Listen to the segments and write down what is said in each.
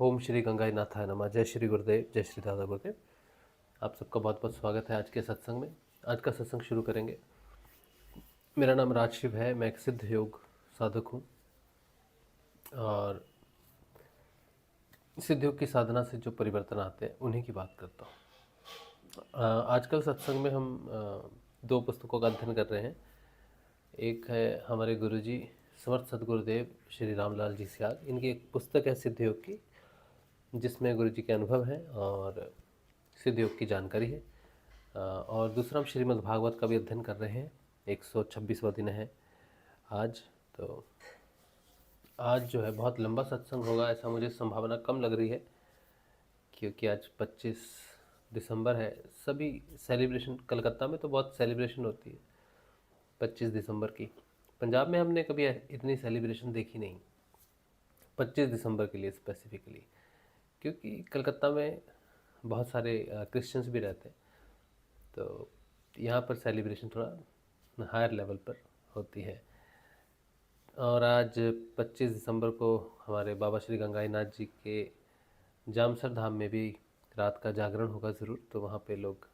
ओम श्री गंगाई नाथाय नमः। जय श्री गुरुदेव, जय श्री दादा गुरुदेव। आप सबका बहुत बहुत स्वागत है आज के सत्संग में। आज का सत्संग शुरू करेंगे। मेरा नाम राजशिव है, मैं एक सिद्ध योग साधक हूँ और सिद्ध योग की साधना से जो परिवर्तन आते हैं उन्हीं की बात करता हूँ। आजकल सत्संग में हम दो पुस्तकों का अध्ययन कर रहे हैं। एक है हमारे गुरुजी समर्थ सदगुरुदेव श्री रामलाल जी सियाल, इनकी एक पुस्तक है सिद्ध योग की, जिसमें गुरुजी के अनुभव हैं और सिद्ध योग की जानकारी है। और दूसरा हम श्रीमद् भागवत का भी अध्ययन कर रहे हैं। 126वां दिन है आज। तो आज जो है बहुत लंबा सत्संग होगा, ऐसा मुझे संभावना कम लग रही है, क्योंकि आज 25 दिसंबर है। सभी सेलिब्रेशन, कलकत्ता में तो बहुत सेलिब्रेशन होती है 25 दिसंबर की। पंजाब में हमने कभी इतनी सेलिब्रेशन देखी नहीं 25 दिसंबर के लिए स्पेसिफिकली, क्योंकि कलकत्ता में बहुत सारे क्रिश्चियंस भी रहते हैं, तो यहाँ पर सेलिब्रेशन थोड़ा हायर लेवल पर होती है। और आज 25 दिसंबर को हमारे बाबा श्री गंगाई नाथ जी के जामसर धाम में भी रात का जागरण होगा ज़रूर, तो वहाँ पे लोग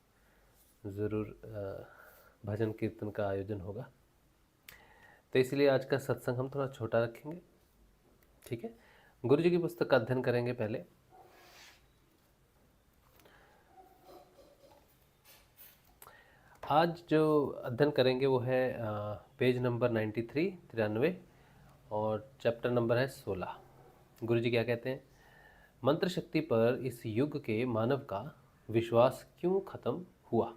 ज़रूर भजन कीर्तन का आयोजन होगा। तो इसलिए आज का सत्संग हम थोड़ा छोटा रखेंगे, ठीक है। गुरु जी की पुस्तक का अध्ययन करेंगे पहले। आज जो अध्ययन करेंगे वो है पेज नंबर 93 और चैप्टर नंबर है 16। गुरुजी क्या कहते हैं? मंत्र शक्ति पर इस युग के मानव का विश्वास क्यों खत्म हुआ?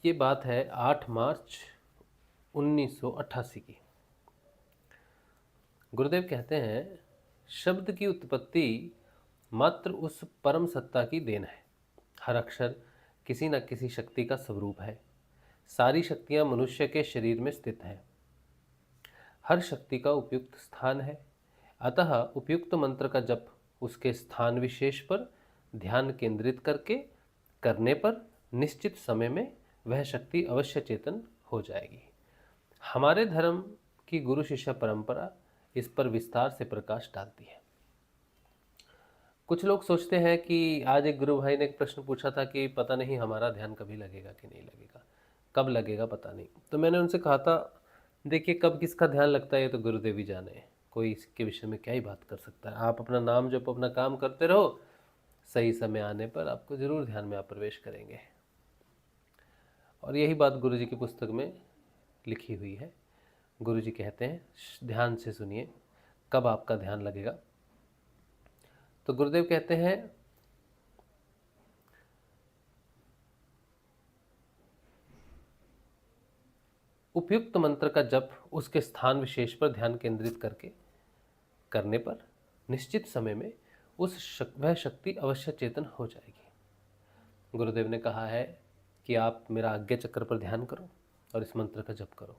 ये बात है 8 मार्च 1988 की। गुरुदेव कहते हैं, शब्द की उत्पत्ति मात्र उस परम सत्ता की देन है। हर अक्षर किसी न किसी शक्ति का स्वरूप है। सारी शक्तियां मनुष्य के शरीर में स्थित हैं। हर शक्ति का उपयुक्त स्थान है, अतः उपयुक्त मंत्र का जप उसके स्थान विशेष पर ध्यान केंद्रित करके करने पर निश्चित समय में वह शक्ति अवश्य चेतन हो जाएगी। हमारे धर्म की गुरु शिष्य परंपरा इस पर विस्तार से प्रकाश डालती है। कुछ लोग सोचते हैं कि आज एक गुरु भाई ने एक प्रश्न पूछा था कि पता नहीं हमारा ध्यान कभी लगेगा कि नहीं लगेगा, कब लगेगा पता नहीं। तो मैंने उनसे कहा था, देखिए कब किसका ध्यान लगता है ये तो गुरुदेव ही जाने, कोई इसके विषय में क्या ही बात कर सकता है। आप अपना नाम जप, अपना काम करते रहो, सही समय आने पर आपको जरूर ध्यान में आप प्रवेश करेंगे। और यही बात गुरु जी की पुस्तक में लिखी हुई है। गुरु जी कहते हैं, ध्यान से सुनिए कब आपका ध्यान लगेगा। तो गुरुदेव कहते हैं, उपयुक्त मंत्र का जप उसके स्थान विशेष पर ध्यान केंद्रित करके करने पर निश्चित समय में वह शक्ति अवश्य चेतन हो जाएगी। गुरुदेव ने कहा है कि आप मेरा आज्ञा चक्र पर ध्यान करो और इस मंत्र का जप करो।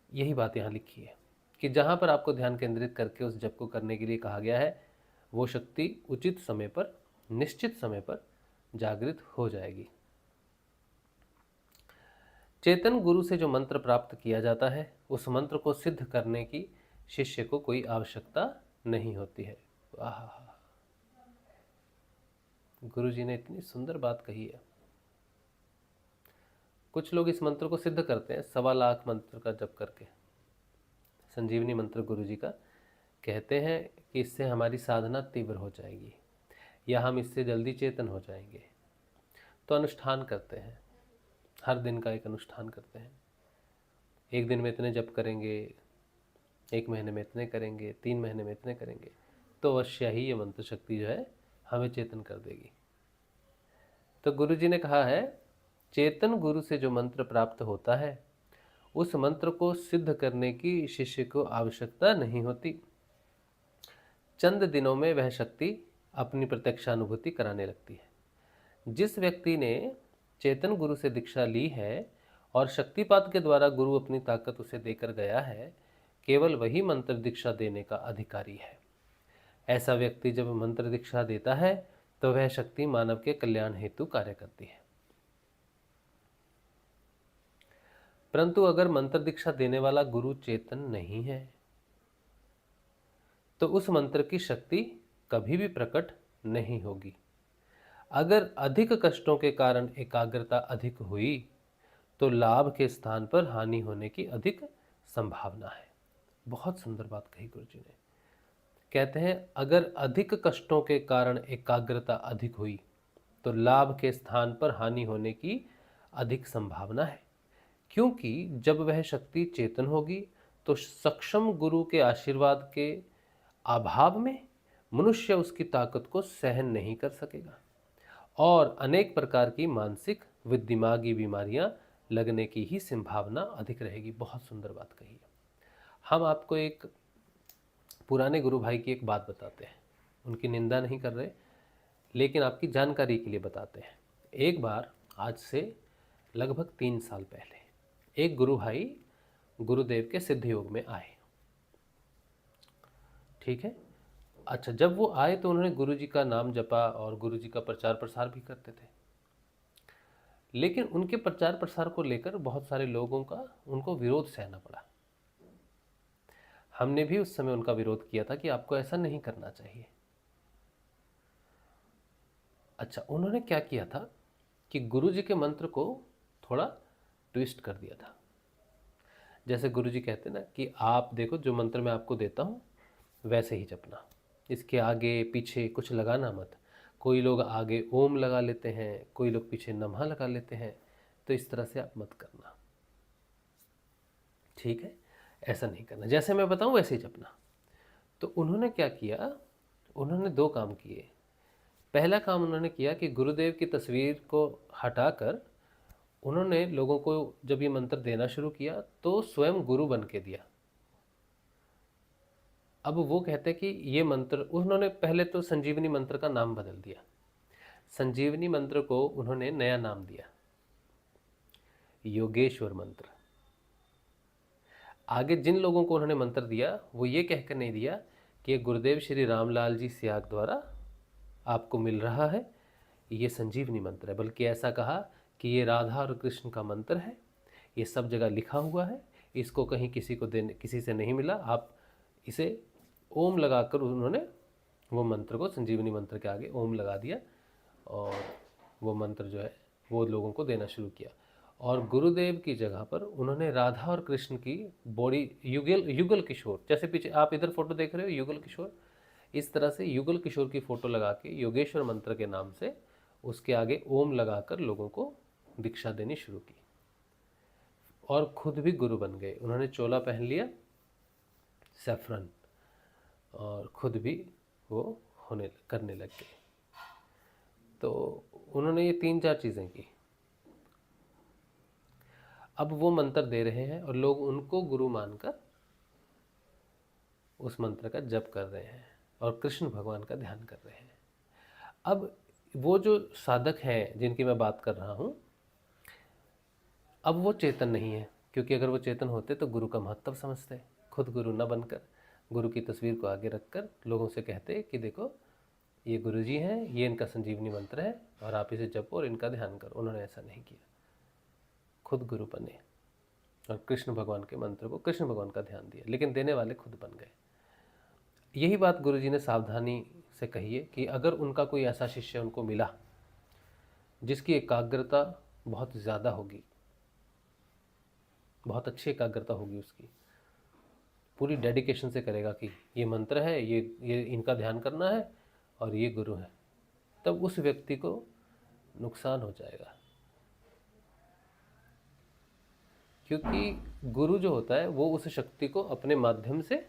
यही बात यहाँ लिखी है कि जहाँ पर आपको ध्यान केंद्रित करके उस जप को करने के लिए कहा गया है, वो शक्ति उचित समय पर, निश्चित समय पर जागृत हो जाएगी। चेतन गुरु से जो मंत्र प्राप्त किया जाता है, उस मंत्र को सिद्ध करने की शिष्य को कोई आवश्यकता नहीं होती है। आहा, गुरु जी ने इतनी सुंदर बात कही है। कुछ लोग इस मंत्र को सिद्ध करते हैं 1.25 लाख मंत्र का जप करके। संजीवनी मंत्र गुरु जी का कहते हैं कि इससे हमारी साधना तीव्र हो जाएगी या हम इससे जल्दी चेतन हो जाएंगे। तो अनुष्ठान करते हैं, हर दिन का एक अनुष्ठान करते हैं। एक दिन में इतने जप करेंगे, 1 महीने में इतने करेंगे, 3 महीने में इतने करेंगे, तो अवश्य ही ये मंत्र शक्ति जो है हमें चेतन कर देगी। तो गुरु जी ने कहा है, चेतन गुरु से जो मंत्र प्राप्त होता है, उस मंत्र को सिद्ध करने की शिष्य को आवश्यकता नहीं होती। चंद दिनों में वह शक्ति अपनी प्रत्यक्षानुभूति कराने लगती है। जिस व्यक्ति ने चेतन गुरु से दीक्षा ली है और शक्तिपात के द्वारा गुरु अपनी ताकत उसे देकर गया है, केवल वही मंत्र दीक्षा देने का अधिकारी है। ऐसा व्यक्ति जब मंत्र दीक्षा देता है तो वह शक्ति मानव के कल्याण हेतु कार्य करती है। परंतु अगर मंत्र दीक्षा देने वाला गुरु चेतन नहीं है तो उस मंत्र की शक्ति कभी भी प्रकट नहीं होगी। अगर अधिक कष्टों के कारण एकाग्रता अधिक हुई तो लाभ के स्थान पर हानि होने की अधिक संभावना है। बहुत सुंदर बात कही गुरुजी ने। कहते हैं अगर अधिक कष्टों के कारण एकाग्रता अधिक हुई तो लाभ के स्थान पर हानि होने की अधिक संभावना है, क्योंकि जब वह शक्ति चेतन होगी तो सक्षम गुरु के आशीर्वाद के अभाव में मनुष्य उसकी ताकत को सहन नहीं कर सकेगा और अनेक प्रकार की मानसिक व दिमागी बीमारियां लगने की ही संभावना अधिक रहेगी। बहुत सुंदर बात कही है। हम आपको एक पुराने गुरु भाई की एक बात बताते हैं, उनकी निंदा नहीं कर रहे, लेकिन आपकी जानकारी के लिए बताते हैं। एक बार आज से लगभग 3 साल पहले एक गुरु भाई गुरुदेव के सिद्ध योग में आए। ठीक है। अच्छा, जब वो आए तो उन्होंने गुरुजी का नाम जपा और गुरुजी का प्रचार प्रसार भी करते थे, लेकिन उनके प्रचार प्रसार को लेकर बहुत सारे लोगों का उनको विरोध सहना पड़ा। हमने भी उस समय उनका विरोध किया था कि आपको ऐसा नहीं करना चाहिए। अच्छा, उन्होंने क्या किया था कि गुरुजी के मंत्र को थोड़ा ट्विस्ट कर दिया था। जैसे गुरुजी कहते ना कि आप देखो जो मंत्र मैं आपको देता हूँ वैसे ही जपना, इसके आगे पीछे कुछ लगाना मत। कोई लोग आगे ओम लगा लेते हैं, कोई लोग पीछे नमः लगा लेते हैं, तो इस तरह से आप मत करना। ठीक है, ऐसा नहीं करना, जैसे मैं बताऊं वैसे ही जपना। तो उन्होंने क्या किया, उन्होंने 2 काम किए। पहला काम उन्होंने किया कि गुरुदेव की तस्वीर को हटाकर उन्होंने लोगों को जब ये मंत्र देना शुरू किया तो स्वयं गुरु बन के दिया। अब वो कहते कि ये मंत्र, उन्होंने पहले तो संजीवनी मंत्र का नाम बदल दिया। संजीवनी मंत्र को उन्होंने नया नाम दिया, योगेश्वर मंत्र। आगे जिन लोगों को उन्होंने मंत्र दिया वो ये कहकर नहीं दिया कि ये गुरुदेव श्री रामलाल जी सियाग द्वारा आपको मिल रहा है, ये संजीवनी मंत्र है, बल्कि ऐसा कहा कि ये राधा और कृष्ण का मंत्र है, ये सब जगह लिखा हुआ है, इसको कहीं किसी से नहीं मिला। आप इसे ओम लगाकर, उन्होंने वो मंत्र को संजीवनी मंत्र के आगे ओम लगा दिया और वो मंत्र जो है वो लोगों को देना शुरू किया। और गुरुदेव की जगह पर उन्होंने राधा और कृष्ण की बॉडी युगल किशोर, जैसे पीछे आप इधर फोटो देख रहे हो युगल किशोर, इस तरह से युगल किशोर की फ़ोटो लगा के योगेश्वर मंत्र के नाम से उसके आगे ओम लगाकर लोगों को दीक्षा देनी शुरू की और खुद भी गुरु बन गए। उन्होंने चोला पहन लिया सैफरन और खुद भी वो करने लग गए। तो उन्होंने ये 3-4 चीज़ें की। अब वो मंत्र दे रहे हैं और लोग उनको गुरु मानकर उस मंत्र का जप कर रहे हैं और कृष्ण भगवान का ध्यान कर रहे हैं। अब वो जो साधक हैं जिनकी मैं बात कर रहा हूँ, अब वो चेतन नहीं है, क्योंकि अगर वो चेतन होते तो गुरु का महत्व समझते। खुद गुरु न बनकर गुरु की तस्वीर को आगे रखकर लोगों से कहते कि देखो ये गुरु जी हैं, ये इनका संजीवनी मंत्र है और आप इसे जपो और इनका ध्यान करो। उन्होंने ऐसा नहीं किया, खुद गुरु बने और कृष्ण भगवान के मंत्र को, कृष्ण भगवान का ध्यान दिया, लेकिन देने वाले खुद बन गए। यही बात गुरुजी ने सावधानी से कही है कि अगर उनका कोई ऐसा शिष्य उनको मिला जिसकी एकाग्रता बहुत ज़्यादा होगी, बहुत अच्छी एकाग्रता होगी, उसकी पूरी डेडिकेशन से करेगा कि ये मंत्र है, ये इनका ध्यान करना है और ये गुरु है, तब उस व्यक्ति को नुकसान हो जाएगा। क्योंकि गुरु जो होता है वो उस शक्ति को अपने माध्यम से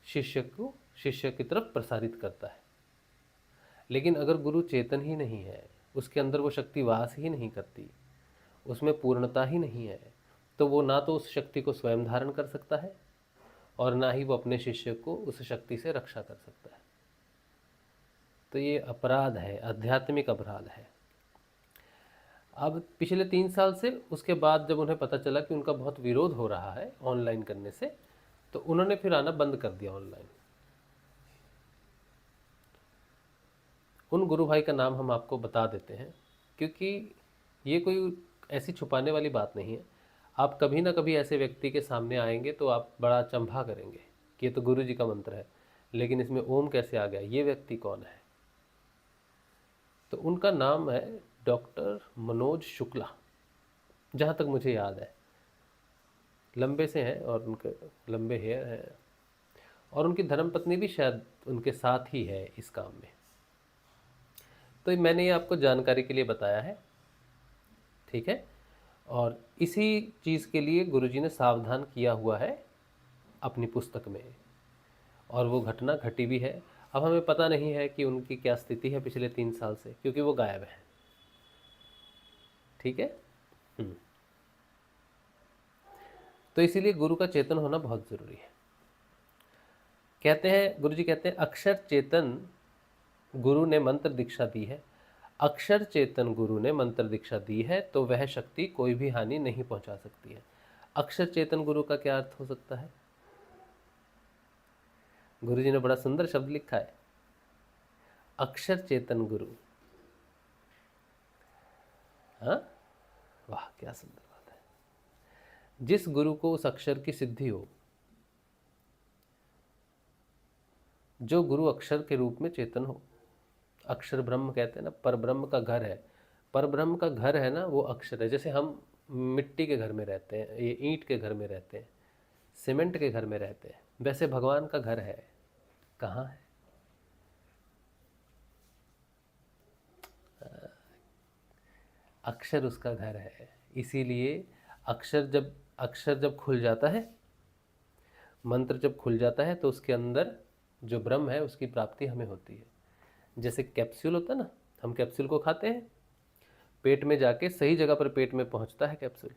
शिष्य की तरफ प्रसारित करता है। लेकिन अगर गुरु चेतन ही नहीं है, उसके अंदर वो शक्ति वास ही नहीं करती, उसमें पूर्णता ही नहीं है, तो वो ना तो उस शक्ति को स्वयं धारण कर सकता है और ना ही वो अपने शिष्य को उस शक्ति से रक्षा कर सकता है। तो ये अपराध है, आध्यात्मिक अपराध है। अब पिछले 3 साल से, उसके बाद जब उन्हें पता चला कि उनका बहुत विरोध हो रहा है ऑनलाइन करने से, तो उन्होंने फिर आना बंद कर दिया ऑनलाइन। उन गुरु भाई का नाम हम आपको बता देते हैं, क्योंकि ये कोई ऐसी छुपाने वाली बात नहीं है। आप कभी ना कभी ऐसे व्यक्ति के सामने आएंगे तो आप बड़ा अचंभा करेंगे कि ये तो गुरु जी का मंत्र है, लेकिन इसमें ओम कैसे आ गया, ये व्यक्ति कौन है? तो उनका नाम है डॉक्टर मनोज शुक्ला, जहाँ तक मुझे याद है। लंबे से हैं और उनके लंबे हेयर हैं, और उनकी धर्मपत्नी भी शायद उनके साथ ही है इस काम में। तो मैंने ये आपको जानकारी के लिए बताया है, ठीक है। और इसी चीज़ के लिए गुरुजी ने सावधान किया हुआ है अपनी पुस्तक में, और वो घटना घटी भी है। अब हमें पता नहीं है कि उनकी क्या स्थिति है पिछले 3 साल से, क्योंकि वो गायब है, ठीक है। तो इसीलिए गुरु का चेतन होना बहुत ज़रूरी है। कहते हैं, गुरुजी कहते हैं, अक्षर चेतन गुरु ने मंत्र दीक्षा दी है। अक्षर चेतन गुरु ने मंत्र दीक्षा दी है तो वह शक्ति कोई भी हानि नहीं पहुंचा सकती है। अक्षर चेतन गुरु का क्या अर्थ हो सकता है? गुरुजी ने बड़ा सुंदर शब्द लिखा है, अक्षर चेतन गुरु। हाँ, वाह क्या सुंदर बात है। जिस गुरु को उस अक्षर की सिद्धि हो, जो गुरु अक्षर के रूप में चेतन हो। अक्षर ब्रह्म कहते हैं ना, पर ब्रह्म का घर है। पर ब्रह्म का घर है ना, वो अक्षर है। जैसे हम मिट्टी के घर में रहते हैं, ये ईंट के घर में रहते हैं, सीमेंट के घर में रहते हैं, वैसे भगवान का घर है। कहाँ है? अक्षर उसका घर है। इसीलिए अक्षर जब खुल जाता है, मंत्र जब खुल जाता है, तो उसके अंदर जो ब्रह्म है उसकी प्राप्ति हमें होती है। जैसे कैप्सूल होता है ना, हम कैप्सूल को खाते हैं, पेट में जाके सही जगह पर पेट में पहुंचता है कैप्सूल,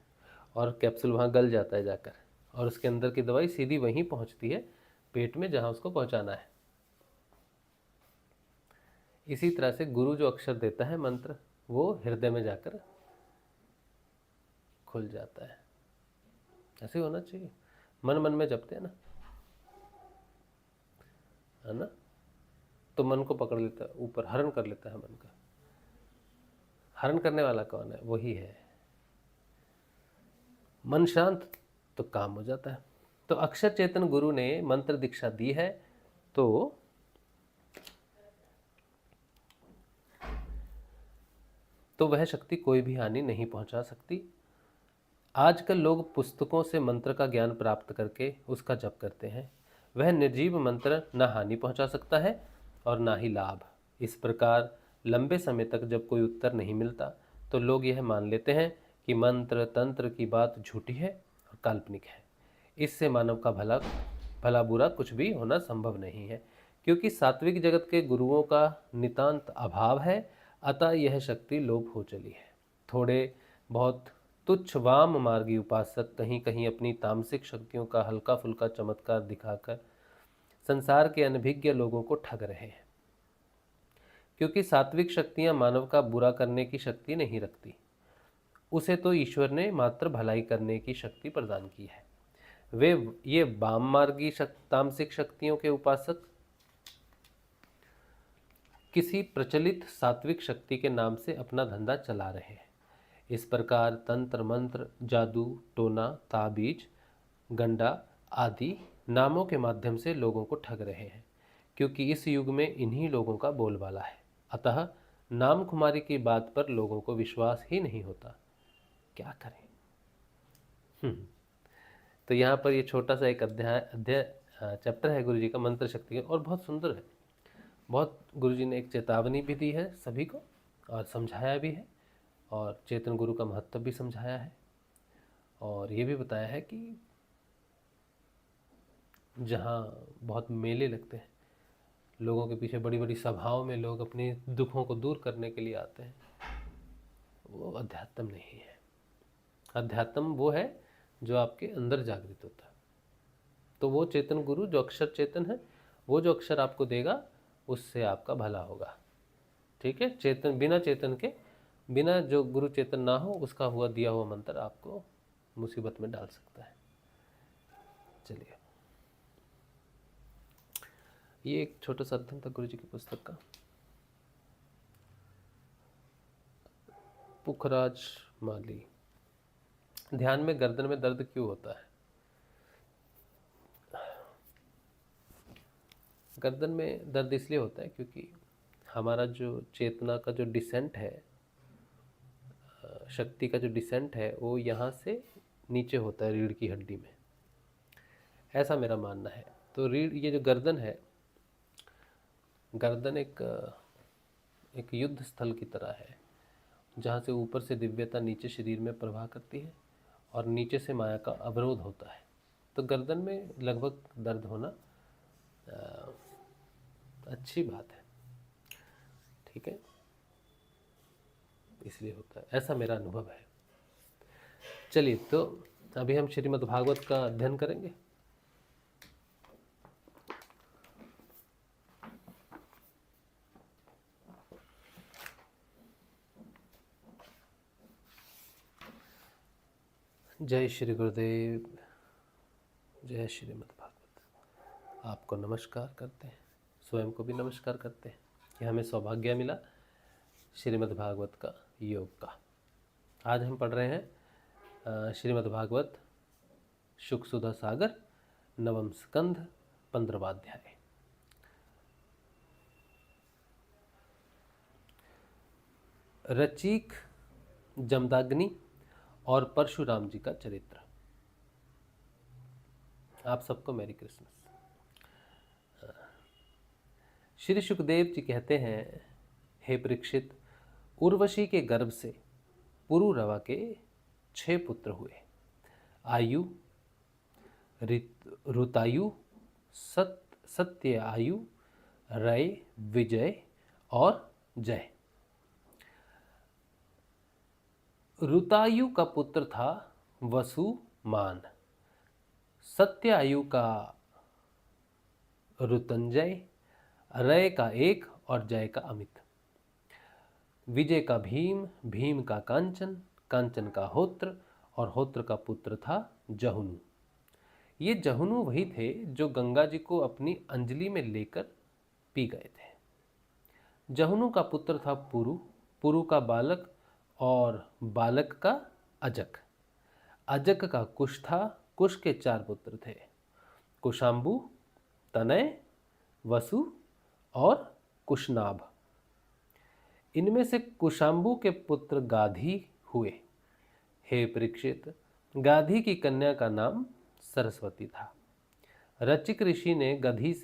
और कैप्सूल वहाँ गल जाता है जाकर, और उसके अंदर की दवाई सीधी वहीं पहुंचती है पेट में जहाँ उसको पहुंचाना है। इसी तरह से गुरु जो अक्षर देता है मंत्र, वो हृदय में जाकर खुल जाता है। ऐसे होना चाहिए। मन मन में जपते हैं ना, है ना, तो मन को पकड़ लेता है, ऊपर हरण कर लेता है मन का। हरण करने वाला कौन है? वही है। मन शांत तो काम हो जाता है। तो अक्षर चेतन गुरु ने मंत्र दीक्षा दी है, तो वह शक्ति कोई भी हानि नहीं पहुंचा सकती। आजकल लोग पुस्तकों से मंत्र का ज्ञान प्राप्त करके उसका जप करते हैं। वह निर्जीव मंत्र न हानि पहुंचा सकता है और ना ही लाभ। इस प्रकार लंबे समय तक जब कोई उत्तर नहीं मिलता तो लोग यह मान लेते हैं कि मंत्र तंत्र की बात झूठी है और काल्पनिक है। इससे मानव का भला बुरा कुछ भी होना संभव नहीं है, क्योंकि सात्विक जगत के गुरुओं का नितांत अभाव है। अतः यह शक्ति लोप हो चली है। थोड़े बहुत तुच्छ वाम मार्गी उपासक कहीं कहीं अपनी तामसिक शक्तियों का हल्का फुल्का चमत्कार दिखाकर संसार के अनभिज्ञ लोगों को ठग रहे हैं, क्योंकि सात्विक शक्तियां मानव का बुरा करने की शक्ति नहीं रखती। उसे तो ईश्वर ने मात्र भलाई करने की शक्ति प्रदान की है। ये वाम मार्गी तामसिक शक्तियों के उपासक किसी प्रचलित सात्विक शक्ति के नाम से अपना धंधा चला रहे हैं। इस प्रकार तंत्र मंत्र, जादू टोना, ताबीज, गंडा आदि नामों के माध्यम से लोगों को ठग रहे हैं, क्योंकि इस युग में इन्हीं लोगों का बोलबाला है। अतः नाम खुमारी की बात पर लोगों को विश्वास ही नहीं होता। क्या करें? तो यहाँ पर ये छोटा सा एक अध्याय चैप्टर है गुरुजी का मंत्र शक्ति का, और बहुत सुंदर है। बहुत गुरुजी ने एक चेतावनी भी दी है सभी को, और समझाया भी है, और चेतन गुरु का महत्व भी समझाया है, और ये भी बताया है कि जहाँ बहुत मेले लगते हैं, लोगों के पीछे बड़ी बड़ी सभाओं में लोग अपने दुखों को दूर करने के लिए आते हैं, वो अध्यात्म नहीं है। अध्यात्म वो है जो आपके अंदर जागृत होता है। तो वो चेतन गुरु जो अक्षर चेतन है, वो जो अक्षर आपको देगा उससे आपका भला होगा, ठीक है। चेतन बिना जो गुरु चेतन ना हो, उसका हुआ दिया हुआ मंत्र आपको मुसीबत में डाल सकता है। चलिए, ये एक छोटा सा अध्ययन था गुरु जी की पुस्तक का। पुखराज माली, ध्यान में गर्दन में दर्द क्यों होता है? गर्दन में दर्द इसलिए होता है क्योंकि हमारा जो चेतना का जो डिसेंट है, शक्ति का जो डिसेंट है, वो यहाँ से नीचे होता है रीढ़ की हड्डी में, ऐसा मेरा मानना है। तो रीढ़, ये जो गर्दन है, गर्दन एक युद्ध स्थल की तरह है, जहाँ से ऊपर से दिव्यता नीचे शरीर में प्रवाह करती है और नीचे से माया का अवरोध होता है। तो गर्दन में लगभग दर्द होना अच्छी बात है, ठीक है, इसलिए होता है, ऐसा मेरा अनुभव है। चलिए, तो अभी हम श्रीमद् भागवत का अध्ययन करेंगे। जय श्री गुरुदेव, जय श्रीमद् भागवत। आपको नमस्कार करते हैं, स्वयं को भी नमस्कार करते हैं कि हमें सौभाग्य मिला श्रीमद् भागवत का योग का। आज हम पढ़ रहे हैं श्रीमद् भागवत शुक सुधा सागर, नवम स्कंध, 15वां अध्याय। रचिक, जमदाग्नि और परशुराम जी का चरित्र। आप सबको मैरी क्रिसमस। श्री सुखदेव जी कहते हैं, हे परीक्षित, उर्वशी के गर्भ से पुरुरवा के 6 पुत्र हुए। आयु, ऋतायु, सत्य आयु, रय, विजय और जय। ऋतायु का पुत्र था वसुमान, सत्य आयु का ऋतंजय, रय का एक और जय का अमित, विजय का भीम, भीम का कांचन, कांचन का होत्र और होत्र का पुत्र था जहुनु। ये जहुनु वही थे जो गंगा जी को अपनी अंजलि में लेकर पी गए थे। जहुनु का पुत्र था पुरु, पुरु का बालक और बालक का अजक, अजक का कुश था, कुश के 4 पुत्र थे, कुशाम्बु, तनय, वसु और कुशनाभ। इनमें से कुशाम्बु के पुत्र गाधी हुए। हे परीक्षित, गाधी की कन्या का नाम सरस्वती था। रचिक ऋषि ने वेरी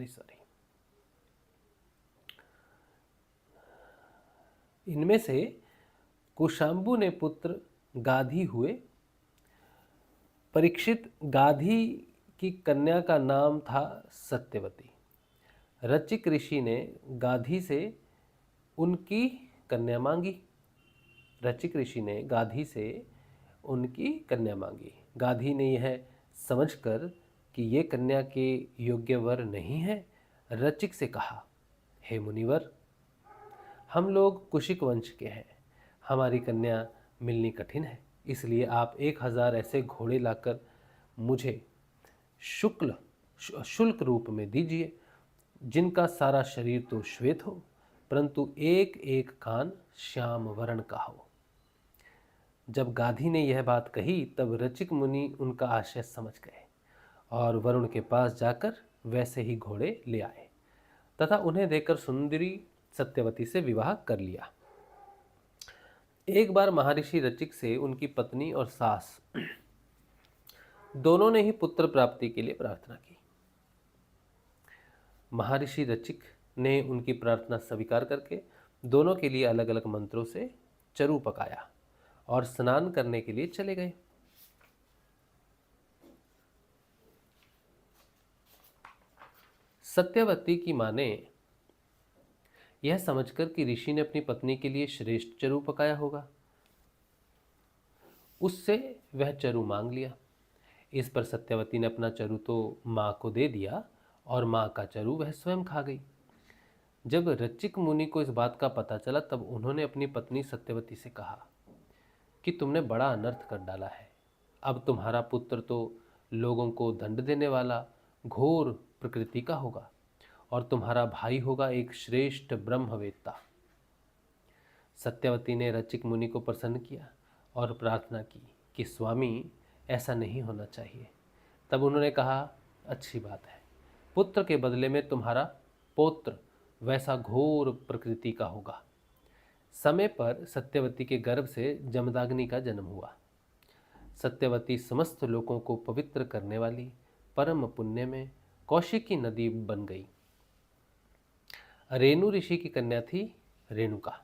सॉरी। इनमें से कुशाम्बु ने पुत्र गाधी हुए। परीक्षित, गाधी की कन्या का नाम था सत्यवती। रचिक ऋषि ने गाधी से उनकी कन्या मांगी। रचिक ऋषि ने गाधी से उनकी कन्या मांगी। गाधी ने यह समझकर कि ये कन्या के योग्य वर नहीं है, रचिक से कहा, हे मुनिवर, हम लोग कुशिक वंश के हैं, हमारी कन्या मिलनी कठिन है, इसलिए आप 1000 ऐसे घोड़े लाकर मुझे शुल्क रूप में दीजिए, जिनका सारा शरीर तो श्वेत हो, परंतु एक एक कान श्याम वर्ण का हो। जब गाधी ने यह बात कही, तब रचिक मुनि उनका आशय समझ गए और वरुण के पास जाकर वैसे ही घोड़े ले आए तथा उन्हें देकर सुंदरी सत्यवती से विवाह कर लिया। एक बार महर्षि रचिक से उनकी पत्नी और सास दोनों ने ही पुत्र प्राप्ति के लिए प्रार्थना की। महर्षि रचिक ने उनकी प्रार्थना स्वीकार करके दोनों के लिए अलग अलग मंत्रों से चरु पकाया और स्नान करने के लिए चले गए। सत्यवती की मां ने यह समझकर कि ऋषि ने अपनी पत्नी के लिए श्रेष्ठ चरु पकाया होगा, उससे वह चरु मांग लिया। इस पर सत्यवती ने अपना चरु तो मां को दे दिया और मां का चरु वह स्वयं खा गई। जब रचिक मुनि को इस बात का पता चला, तब उन्होंने अपनी पत्नी सत्यवती से कहा कि तुमने बड़ा अनर्थ कर डाला है। अब तुम्हारा पुत्र तो लोगों को दंड देने वाला घोर प्रकृति का होगा और तुम्हारा भाई होगा एक श्रेष्ठ ब्रह्मवेत्ता। सत्यवती ने रचिक मुनि को प्रसन्न किया और प्रार्थना की कि स्वामी, ऐसा नहीं होना चाहिए। तब उन्होंने कहा, अच्छी बात है, पुत्र के बदले में तुम्हारा पौत्र वैसा घोर प्रकृति का होगा। समय पर सत्यवती के गर्भ से जमदाग्नि का जन्म हुआ। सत्यवती समस्त लोगों को पवित्र करने वाली परम पुण्य में कौशिकी नदी बन गई। रेणु ऋषि की कन्या थी रेणुका।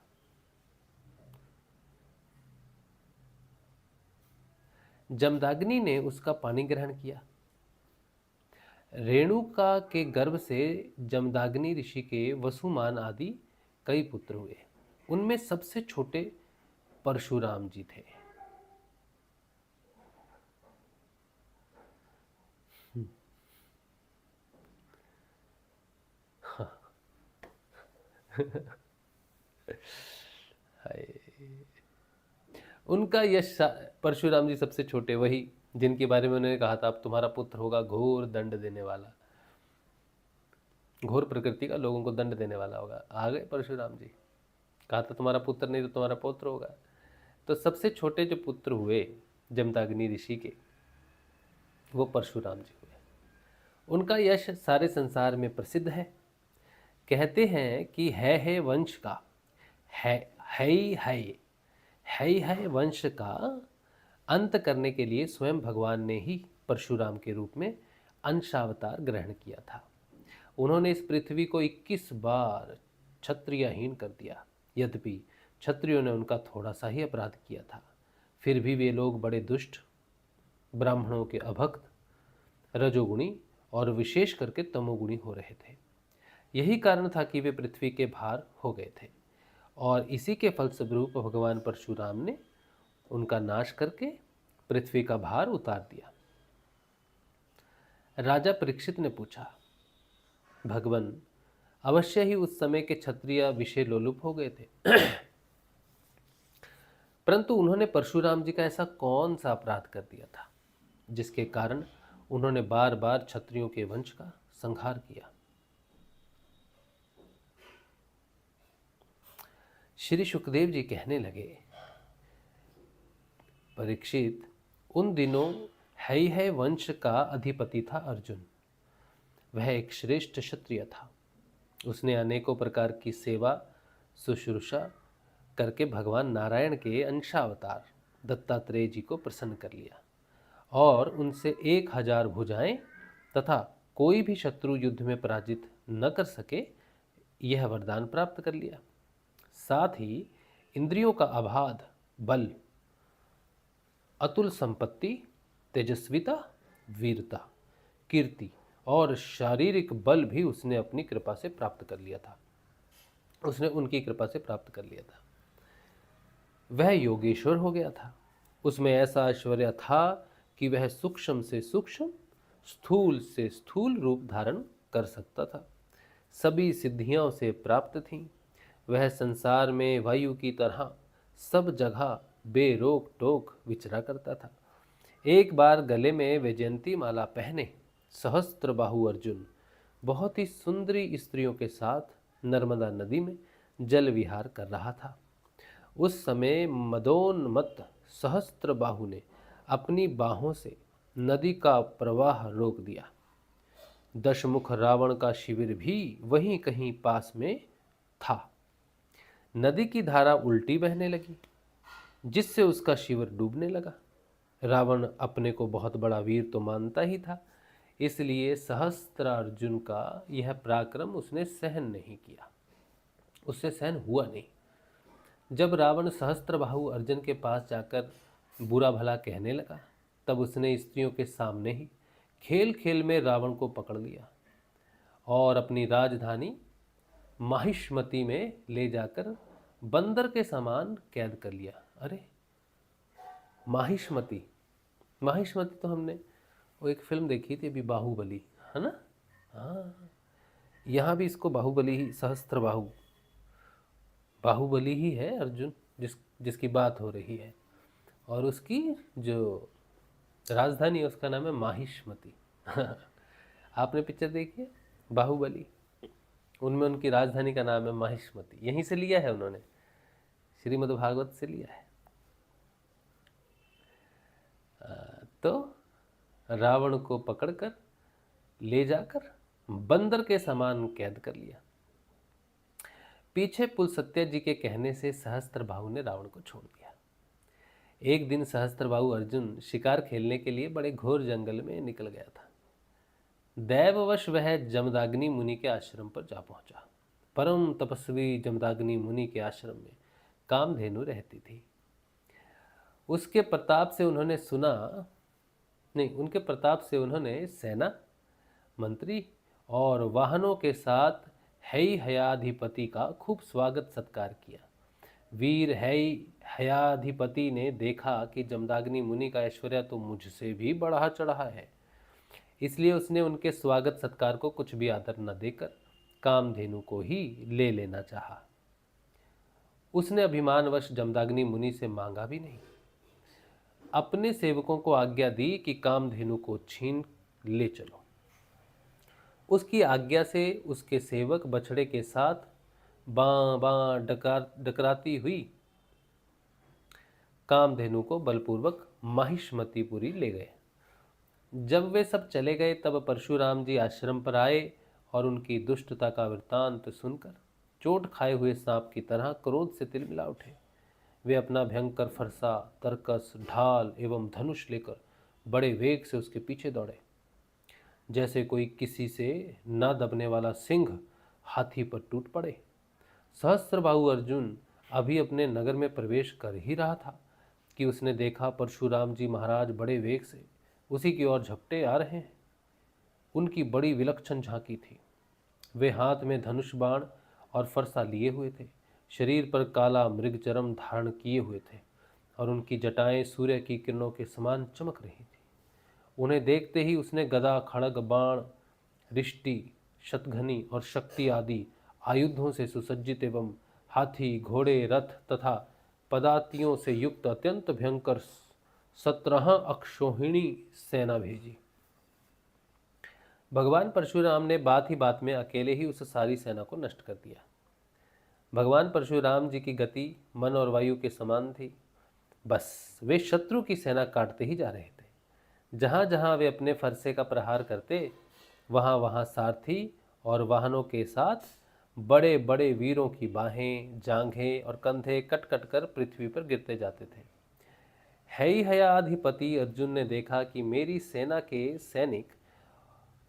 जमदाग्नि ने उसका पानी ग्रहण किया। रेणुका के गर्भ से जमदाग्नि ऋषि के वसुमान आदि कई पुत्र हुए। उनमें सबसे छोटे परशुराम जी थे। उनका यश, परशुराम जी सबसे छोटे, वही जिनके बारे में उन्होंने कहा था अब तुम्हारा पुत्र होगा घोर दंड देने वाला, घोर प्रकृति का, लोगों को दंड देने वाला होगा। आ गए परशुराम जी, कहा था तुम्हारा पुत्र नहीं तो तुम्हारा पौत्र होगा। तो सबसे छोटे जो पुत्र हुए जमदाग्नि ऋषि के, वो परशुराम जी हुए। उनका यश सारे संसार में प्रसिद्ध है। कहते हैं कि है वंश का, है वंश का अंत करने के लिए स्वयं भगवान ने ही परशुराम के रूप में अंशावतार ग्रहण किया था। उन्होंने इस पृथ्वी को 21 बार क्षत्रियहीन कर दिया। यद्यपि क्षत्रियों ने उनका थोड़ा सा ही अपराध किया था, फिर भी वे लोग बड़े दुष्ट, ब्राह्मणों के अभक्त, रजोगुणी और विशेष करके तमोगुणी हो रहे थे। यही कारण था कि वे पृथ्वी के भार हो गए थे, और इसी के फलस्वरूप भगवान परशुराम ने उनका नाश करके पृथ्वी का भार उतार दिया। राजा परीक्षित ने पूछा, भगवान, अवश्य ही उस समय के क्षत्रिय विषय लोलुप हो गए थे, परंतु उन्होंने परशुराम जी का ऐसा कौन सा अपराध कर दिया था जिसके कारण उन्होंने बार बार क्षत्रियों के वंश का संहार किया। श्री सुखदेव जी कहने लगे, परीक्षित, उन दिनों है वंश का अधिपति था अर्जुन। वह एक श्रेष्ठ क्षत्रिय था। उसने अनेकों प्रकार की सेवा शुश्रूषा करके भगवान नारायण के अंशावतार दत्तात्रेय जी को प्रसन्न कर लिया, और उनसे 1000 भुजाएं तथा कोई भी शत्रु युद्ध में पराजित न कर सके, यह वरदान प्राप्त कर लिया। साथ ही इंद्रियों का अबाध बल, अतुल संपत्ति, तेजस्विता, वीरता, कीर्ति और शारीरिक बल भी उसने अपनी कृपा से प्राप्त कर लिया था। उसने उनकी कृपा से प्राप्त कर लिया था। वह योगेश्वर हो गया था। उसमें ऐसा ऐश्वर्य था कि वह सूक्ष्म से सूक्ष्म, स्थूल से स्थूल रूप धारण कर सकता था। सभी सिद्धियां उसे प्राप्त थीं। वह संसार में वायु की तरह सब जगह बेरोक टोक विचरा करता था। एक बार गले में वैजयंती माला पहने सहस्त्र बाहु अर्जुन बहुत ही सुंदरी स्त्रियों के साथ नर्मदा नदी में जल विहार कर रहा था। उस समय मदोन्मत्त सहस्त्र बाहु ने अपनी बाहों से नदी का प्रवाह रोक दिया। दशमुख रावण का शिविर भी वहीं कहीं पास में था। नदी की धारा उल्टी बहने लगी, जिससे उसका शिविर डूबने लगा। रावण अपने को बहुत बड़ा वीर तो मानता ही था, इसलिए सहस्त्रार्जुन का यह पराक्रम उसने सहन नहीं किया, उससे सहन हुआ नहीं। जब रावण सहस्त्रबाहु अर्जुन के पास जाकर बुरा भला कहने लगा, तब उसने स्त्रियों के सामने ही खेल खेल में रावण को पकड़ लिया और अपनी राजधानी माहिष्मति में ले जाकर बंदर के समान कैद कर लिया। अरे माहिष्मति, माहिष्मति तो हमने वो एक फिल्म देखी थी अभी, बाहुबली, है ना? हाँ, यहाँ भी इसको बाहुबली ही, सहस्त्रबाहु बाहुबली ही है अर्जुन जिसकी बात हो रही है, और उसकी जो राजधानी है उसका नाम है माहिष्मति। आपने पिक्चर देखी है बाहुबली? उनमें उनकी राजधानी का नाम है माहिष्मति। यहीं से लिया है उन्होंने, श्रीमद् भागवत से लिया है। तो रावण को पकड़कर ले जाकर बंदर के समान कैद कर लिया। पीछे पुलस्त्य जी के कहने से सहस्त्रबाहु ने रावण को छोड़ दिया। एक दिन सहस्त्रबाहु अर्जुन शिकार खेलने के लिए बड़े घोर जंगल में निकल गया था। दैववश वह जमदाग्नि मुनि के आश्रम पर जा पहुंचा। परम तपस्वी जमदाग्नि मुनि के आश्रम में कामधेनु रहती थी। उनके प्रताप से उन्होंने सेना, मंत्री और वाहनों के साथ हयाधिपति का खूब स्वागत सत्कार किया। वीर हयाधिपति ने देखा कि जमदाग्नि मुनि का ऐश्वर्य तो मुझसे भी बढ़ा चढ़ा है, इसलिए उसने उनके स्वागत सत्कार को कुछ भी आदर न देकर कामधेनु को ही ले लेना चाहा। उसने अभिमानवश जमदाग्नि मुनि से मांगा भी नहीं। अपने सेवकों को आज्ञा दी कि कामधेनु को छीन ले चलो। उसकी आज्ञा से उसके सेवक बछड़े के साथ बां बां डकराती हुई कामधेनु को बलपूर्वक महिष्मतिपुरी ले गए। जब वे सब चले गए तब परशुराम जी आश्रम पर आए और उनकी दुष्टता का वृत्तांत सुनकर चोट खाए हुए सांप की तरह क्रोध से तिलमिला उठे। वे अपना भयंकर फरसा, तरकस, ढाल एवं धनुष लेकर बड़े वेग से उसके पीछे दौड़े। जैसे कोई किसी से न दबने वाला सिंह हाथी पर टूट पड़े। सहस्त्रबाहु अर्जुन अभी अपने नगर में प्रवेश कर ही रहा था कि उसने देखा परशुराम जी महाराज बड़े वेग से उसी की ओर झपटे आ रहे हैं। उनकी बड़ी विलक्षण झांकी थी। वे हाथ में धनुष बाण और फरसा लिए हुए थे, शरीर पर काला मृगचर्म धारण किए हुए थे और उनकी जटाएं सूर्य की किरणों के समान चमक रही थी। उन्हें देखते ही उसने गदा, खड़ग, बाण, रिष्टि, शतघनी और शक्ति आदि आयुधों से सुसज्जित एवं हाथी, घोड़े, रथ तथा पदातियों से युक्त अत्यंत भयंकर 17 अक्षौहिणी सेना भेजी। भगवान परशुराम ने बात ही बात में अकेले ही उस सारी सेना को नष्ट कर दिया। भगवान परशुराम जी की गति मन और वायु के समान थी। बस वे शत्रु की सेना काटते ही जा रहे थे। जहाँ जहाँ वे अपने फरसे का प्रहार करते, वहाँ वहाँ सारथी और वाहनों के साथ बड़े बड़े वीरों की बाहें, जांघें और कंधे कट कट कर पृथ्वी पर गिरते जाते थे। हयाधिपति अर्जुन ने देखा कि मेरी सेना के सैनिक,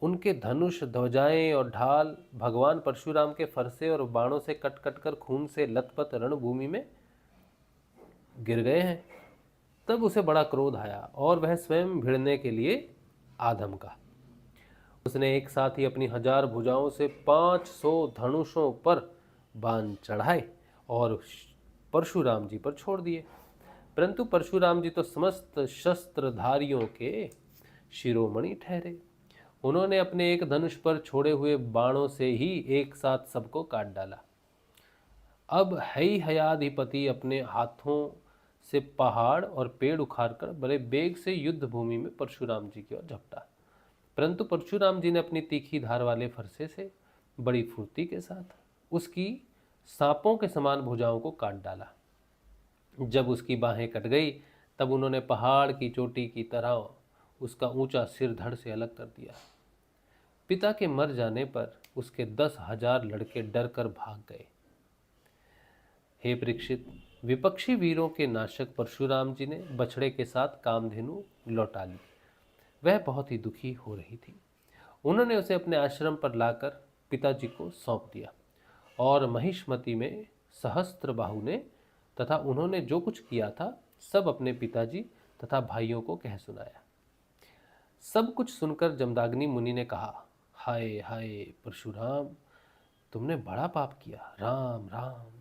उनके धनुष, ध्वजाएं और ढाल भगवान परशुराम के फरसे और बाणों से कट कट कर खून से लथपथ रणभूमि में गिर गए हैं। तब उसे बड़ा क्रोध आया और वह स्वयं भिड़ने के लिए आधम का। उसने एक साथ ही अपनी 1000 भुजाओं से 500 धनुषों पर बाण चढ़ाए और परशुराम जी पर छोड़ दिए। परंतु परशुराम जी तो समस्त शस्त्रधारियों के शिरोमणि ठहरे। उन्होंने अपने एक धनुष पर छोड़े हुए बाणों से ही एक साथ सबको काट डाला। अब हयाधिपति अपने हाथों से पहाड़ और पेड़ उखाड़कर बड़े बेग से युद्ध भूमि में परशुराम जी की ओर झपटा। परंतु परशुराम जी ने अपनी तीखी धार वाले फरसे से बड़ी फुर्ती के साथ उसकी सांपों के समान भुजाओं को काट डाला। जब उसकी बाहें कट गई तब उन्होंने पहाड़ की चोटी की तरह उसका ऊंचा सिर धड़ से अलग कर दिया। पिता के मर जाने पर उसके 10,000 लड़के डर कर भाग गए। हे परीक्षित, विपक्षी वीरों के नाशक परशुराम जी ने बछड़े के साथ कामधेनु लौटा ली। वह बहुत ही दुखी हो रही थी। उन्होंने उसे अपने आश्रम पर लाकर पिताजी को सौंप दिया और महिष्मति में सहस्त्रबाहु ने तथा उन्होंने जो कुछ किया था सब अपने पिताजी तथा भाइयों को कह सुनाया। सब कुछ सुनकर जमदाग्नि मुनि ने कहा, हाय हाय परशुराम, तुमने बड़ा पाप किया। राम राम,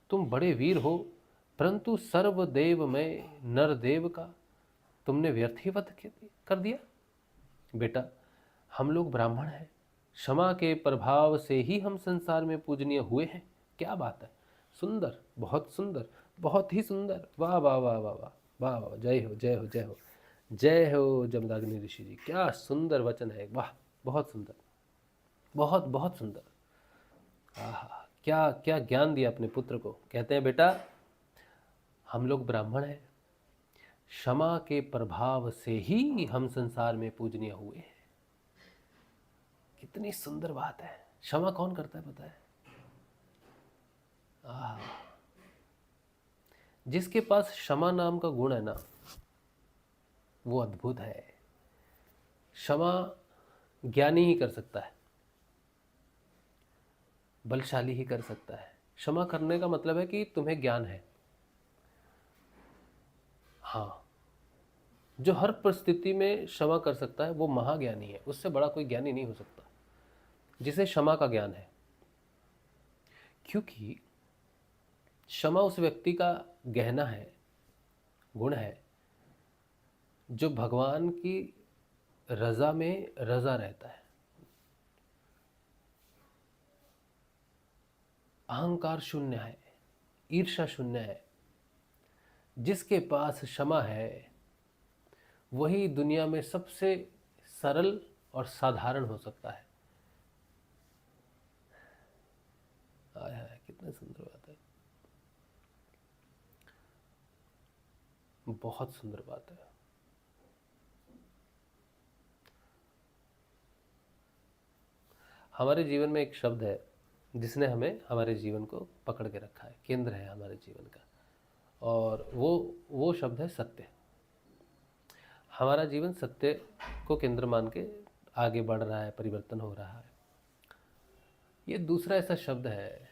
तुम बड़े वीर हो, परंतु सर्वदेव में नरदेव का तुमने व्यर्थ ही वध कर दिया। बेटा, हम लोग ब्राह्मण हैं, क्षमा के प्रभाव से ही हम संसार में पूजनीय हुए हैं। क्या बात है, सुंदर, बहुत सुंदर, बहुत ही सुंदर। वाह वाह वाह वाह वाह वाह वाह, जय हो जय हो जय हो जय हो जमदाग्नि ऋषि जी। क्या सुंदर वचन है, वाह, बहुत सुंदर, बहुत बहुत सुंदर। आहा, क्या क्या ज्ञान दिया अपने पुत्र को। कहते हैं, बेटा हम लोग ब्राह्मण हैं, क्षमा के प्रभाव से ही हम संसार में पूजनीय हुए हैं। कितनी सुंदर बात है। क्षमा कौन करता है पता है? जिसके पास क्षमा नाम का गुण है ना, वो अद्भुत है। क्षमा ज्ञानी ही कर सकता है, बलशाली ही कर सकता है। क्षमा करने का मतलब है कि तुम्हें ज्ञान है। हाँ, जो हर परिस्थिति में क्षमा कर सकता है वो महाज्ञानी है। उससे बड़ा कोई ज्ञानी नहीं हो सकता जिसे क्षमा का ज्ञान है। क्योंकि क्षमा उस व्यक्ति का गहना है, गुण है, जो भगवान की रजा में रजा रहता है। अहंकार शून्य है, ईर्ष्या शून्य है। जिसके पास क्षमा है वही दुनिया में सबसे सरल और साधारण हो सकता है। आया है, कितनी सुंदर बात है, बहुत सुंदर बात है। हमारे जीवन में एक शब्द है जिसने हमें हमारे जीवन को पकड़ के रखा है, केंद्र है हमारे जीवन का, और वो शब्द है सत्य। हमारा जीवन सत्य को केंद्र मान के आगे बढ़ रहा है, परिवर्तन हो रहा है। ये दूसरा ऐसा शब्द है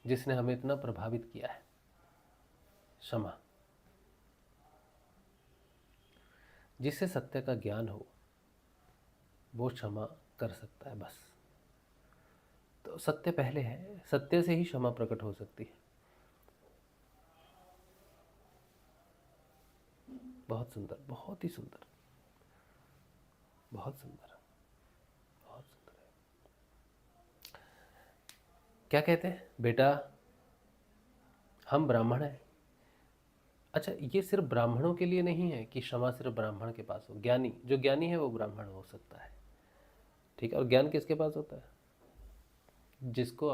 जिसने हमें इतना प्रभावित किया है, क्षमा। जिसे सत्य का ज्ञान हो वो क्षमा कर सकता है बस। तो सत्य पहले है, सत्य से ही क्षमा प्रकट हो सकती है। बहुत सुंदर, बहुत ही सुंदर, बहुत सुंदर, बहुत सुंदर है। क्या कहते हैं बेटा, हम ब्राह्मण हैं। अच्छा, ये सिर्फ ब्राह्मणों के लिए नहीं है कि क्षमा सिर्फ ब्राह्मण के पास हो। ज्ञानी, जो ज्ञानी है वो ब्राह्मण हो सकता है, ठीक है। और ज्ञान किसके पास होता है? जिसको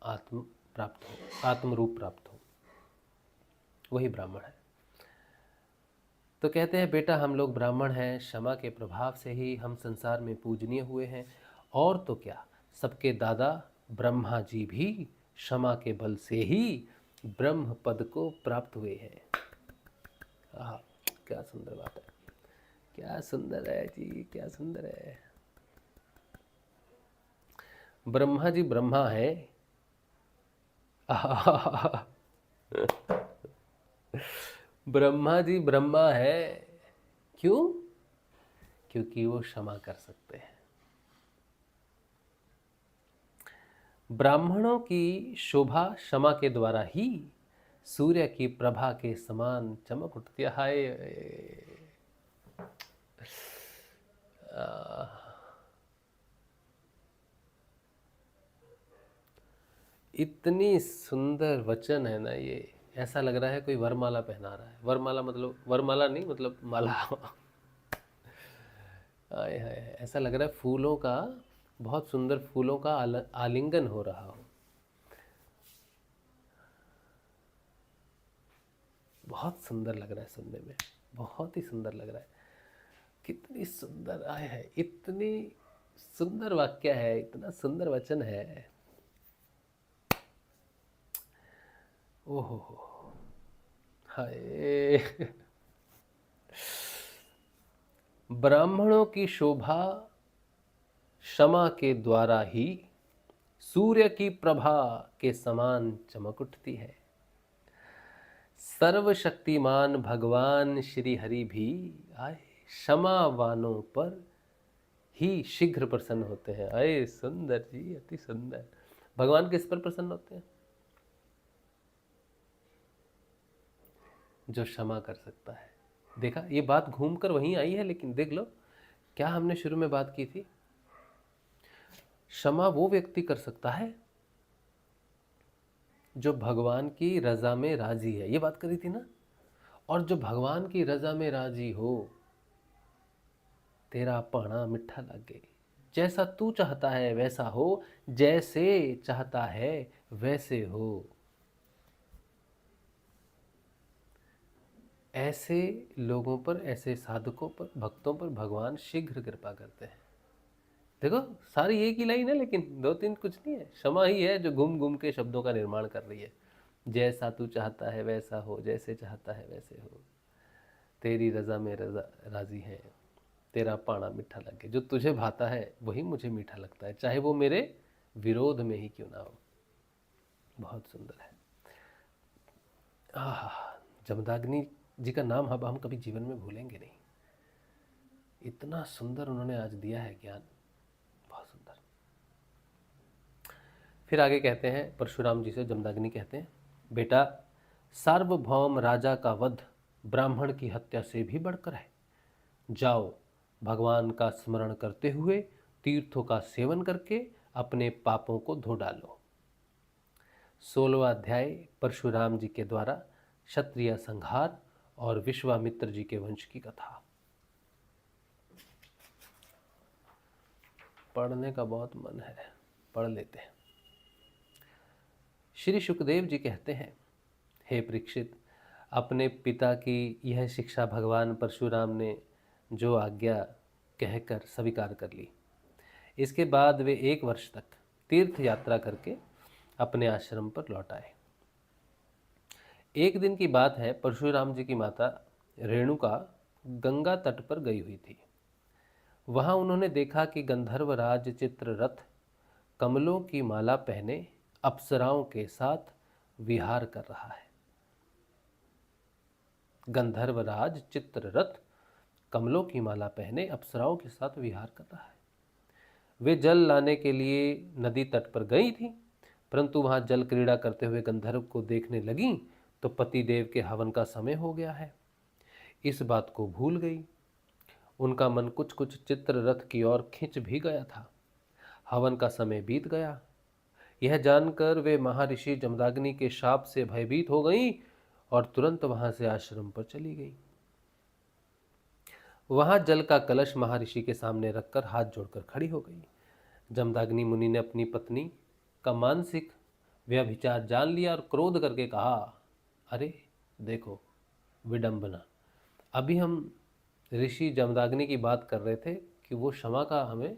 आत्म प्राप्त हो, आत्म रूप प्राप्त हो, वही ब्राह्मण है। तो कहते हैं बेटा, हम लोग ब्राह्मण हैं, क्षमा के प्रभाव से ही हम संसार में पूजनीय हुए हैं। और तो क्या, सबके दादा ब्रह्मा जी भी क्षमा के बल से ही ब्रह्म पद को प्राप्त हुए हैं। आह, क्या सुंदर बात है, क्या सुंदर है जी, क्या सुंदर है। ब्रह्मा जी ब्रह्मा है। ब्रह्मा जी ब्रह्मा है। क्यों? क्योंकि वो क्षमा कर सकते हैं। ब्राह्मणों की शोभा क्षमा के द्वारा ही सूर्य की प्रभा के समान चमक उठती है। हाय, इतनी सुंदर वचन है ना ये, ऐसा लग रहा है कोई वरमाला पहना रहा है। वरमाला मतलब वरमाला नहीं, मतलब माला। आए हाय, ऐसा लग रहा है फूलों का, बहुत सुंदर फूलों का आलिंगन हो रहा हो। बहुत सुंदर लग रहा है सुनने में, बहुत ही सुंदर लग रहा है। कितनी सुंदर आय है, इतनी सुंदर वाक्य है, इतना सुंदर वचन है। ओहो, हाय। ब्राह्मणों की शोभा क्षमा के द्वारा ही सूर्य की प्रभा के समान चमक उठती है। सर्वशक्तिमान भगवान श्री हरि भी आए क्षमावानों पर ही शीघ्र प्रसन्न होते हैं। अरे सुंदर जी, अति सुंदर। भगवान किस पर प्रसन्न होते हैं? जो क्षमा कर सकता है। देखा, ये बात घूमकर वहीं आई है, लेकिन देख लो क्या हमने शुरू में बात की थी। क्षमा वो व्यक्ति कर सकता है जो भगवान की रजा में राजी है, ये बात करी थी ना। और जो भगवान की रजा में राजी हो, तेरा पाना मिठा लगे। जैसा तू चाहता है वैसा हो, जैसे चाहता है वैसे हो। ऐसे लोगों पर, ऐसे साधकों पर, भक्तों पर भगवान शीघ्र कृपा करते हैं। देखो सारी एक ही लाइन है, लेकिन दो तीन कुछ नहीं है। क्षमा ही है जो घूम घूम के शब्दों का निर्माण कर रही है। जैसा तू चाहता है वैसा हो, जैसे चाहता है वैसे हो, तेरी रजा में रजा राजी है, तेरा पाना मीठा लगे। जो तुझे भाता है वही मुझे मीठा लगता है, चाहे वो मेरे विरोध में ही क्यों ना हो। बहुत सुंदर है। आह, जमदाग्नि जी का नाम अब हम कभी जीवन में भूलेंगे नहीं। इतना सुंदर उन्होंने आज दिया है ज्ञान, बहुत सुंदर। फिर आगे कहते हैं, परशुराम जी से जमदाग्नि कहते हैं, बेटा सार्वभौम राजा का वध ब्राह्मण की हत्या से भी बढ़कर है। जाओ, भगवान का स्मरण करते हुए तीर्थों का सेवन करके अपने पापों को धो डालो। 16वां अध्याय परशुराम जी के द्वारा क्षत्रिय संहार और विश्वामित्र जी के वंश की कथा। पढ़ने का बहुत मन है, पढ़ लेते हैं। श्री सुखदेव जी कहते हैं, हे परीक्षित, अपने पिता की यह शिक्षा भगवान परशुराम ने जो आज्ञा कहकर स्वीकार कर ली। इसके बाद वे 1 वर्ष तक तीर्थ यात्रा करके अपने आश्रम पर लौट आए। एक दिन की बात है, परशुराम जी की माता रेणुका गंगा तट पर गई हुई थी। वहां उन्होंने देखा कि गंधर्वराज चित्ररथ कमलों की माला पहने अप्सराओं के साथ विहार कर रहा है। गंधर्वराज चित्ररथ कमलों की माला पहने अप्सराओं के साथ विहार कर रहा है। वे जल लाने के लिए नदी तट पर गई थी, परंतु वहां जल क्रीड़ा करते हुए गंधर्व को देखने लगी तो पति देव के हवन का समय हो गया है, इस बात को भूल गई। उनका मन कुछ कुछ चित्ररथ की ओर खिंच भी गया था। हवन का समय बीत गया। यह जानकर वे महर्षि जमदाग्नि के शाप से भयभीत हो गई और तुरंत वहां से आश्रम पर चली गई। वहां जल का कलश महर्षि के सामने रखकर हाथ जोड़कर खड़ी हो गई। जमदाग्नि मुनि ने अपनी पत्नी का मानसिक व्यभिचार जान लिया और क्रोध करके कहा, अरे देखो विडंबना। अभी हम ऋषि जमदाग्नि की बात कर रहे थे कि वो क्षमा का हमें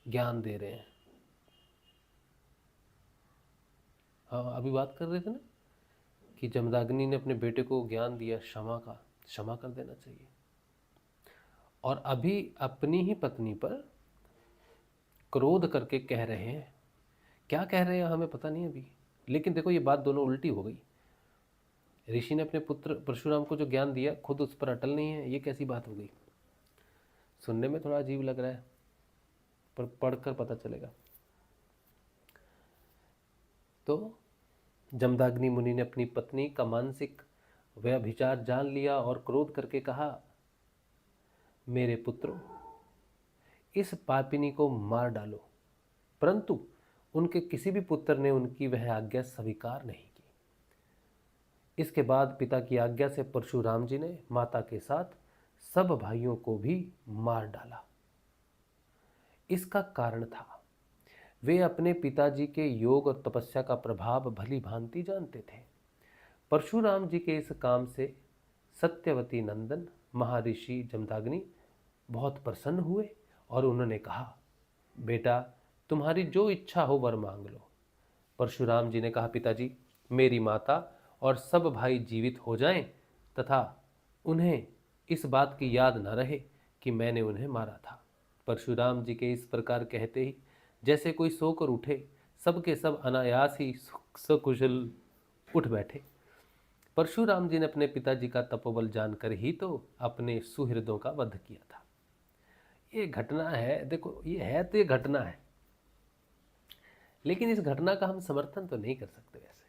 ज्ञान दे रहे हैं। हाँ, अभी बात कर रहे थे ना कि जमदाग्नि ने अपने बेटे को ज्ञान दिया क्षमा का, क्षमा कर देना चाहिए। और अभी अपनी ही पत्नी पर क्रोध करके कह रहे हैं। क्या कह रहे हैं हमें पता नहीं अभी, लेकिन देखो ये बात दोनों उल्टी हो गई। ऋषि ने अपने पुत्र परशुराम को जो ज्ञान दिया खुद उस पर अटल नहीं है, ये कैसी बात हो गई। सुनने में थोड़ा अजीब लग रहा है, पर पढ़कर पता चलेगा। तो जमदाग्नि मुनि ने अपनी पत्नी का मानसिक व्यभिचार जान लिया और क्रोध करके कहा, मेरे पुत्रों, इस पापिनी को मार डालो। परंतु उनके किसी भी पुत्र ने उनकी वह आज्ञा स्वीकार नहीं की। इसके बाद पिता की आज्ञा से परशुराम जी ने माता के साथ सब भाइयों को भी मार डाला। इसका कारण था, वे अपने पिताजी के योग और तपस्या का प्रभाव भली भांति जानते थे। परशुराम जी के इस काम से सत्यवती नंदन महर्षि जमदाग्नि बहुत प्रसन्न हुए और उन्होंने कहा, बेटा तुम्हारी जो इच्छा हो वर मांग लो। परशुराम जी ने कहा, पिताजी मेरी माता और सब भाई जीवित हो जाएं तथा उन्हें इस बात की याद न रहे कि मैंने उन्हें मारा था। परशुराम जी के इस प्रकार कहते ही जैसे कोई सोकर उठे, सबके सब अनायास ही सकुशल उठ बैठे। परशुराम जी ने अपने पिताजी का तपोबल जानकर ही तो अपने सुहृदों का वध किया था। ये घटना है, देखो ये है तो ये घटना है, लेकिन इस घटना का हम समर्थन तो नहीं कर सकते वैसे,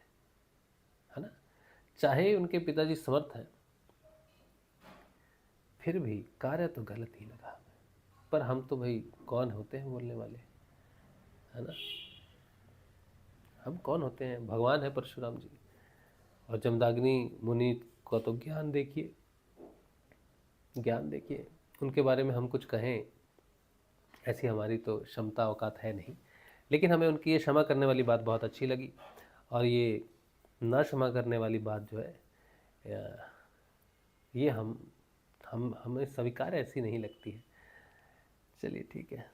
है ना। चाहे उनके पिताजी समर्थ हैं, फिर भी कार्य तो गलत ही लगा हमें। पर हम तो भाई कौन होते हैं बोलने वाले, है ना। हम कौन होते हैं, भगवान है परशुराम जी। और जमदाग्नि मुनि को तो ज्ञान देखिए, ज्ञान देखिए। उनके बारे में हम कुछ कहें ऐसी हमारी तो क्षमता औकात है नहीं, लेकिन हमें उनकी ये क्षमा करने वाली बात बहुत अच्छी लगी। और ये ना क्षमा करने वाली बात जो है, ये हमें स्वीकार ऐसी नहीं लगती है। चलिए ठीक है।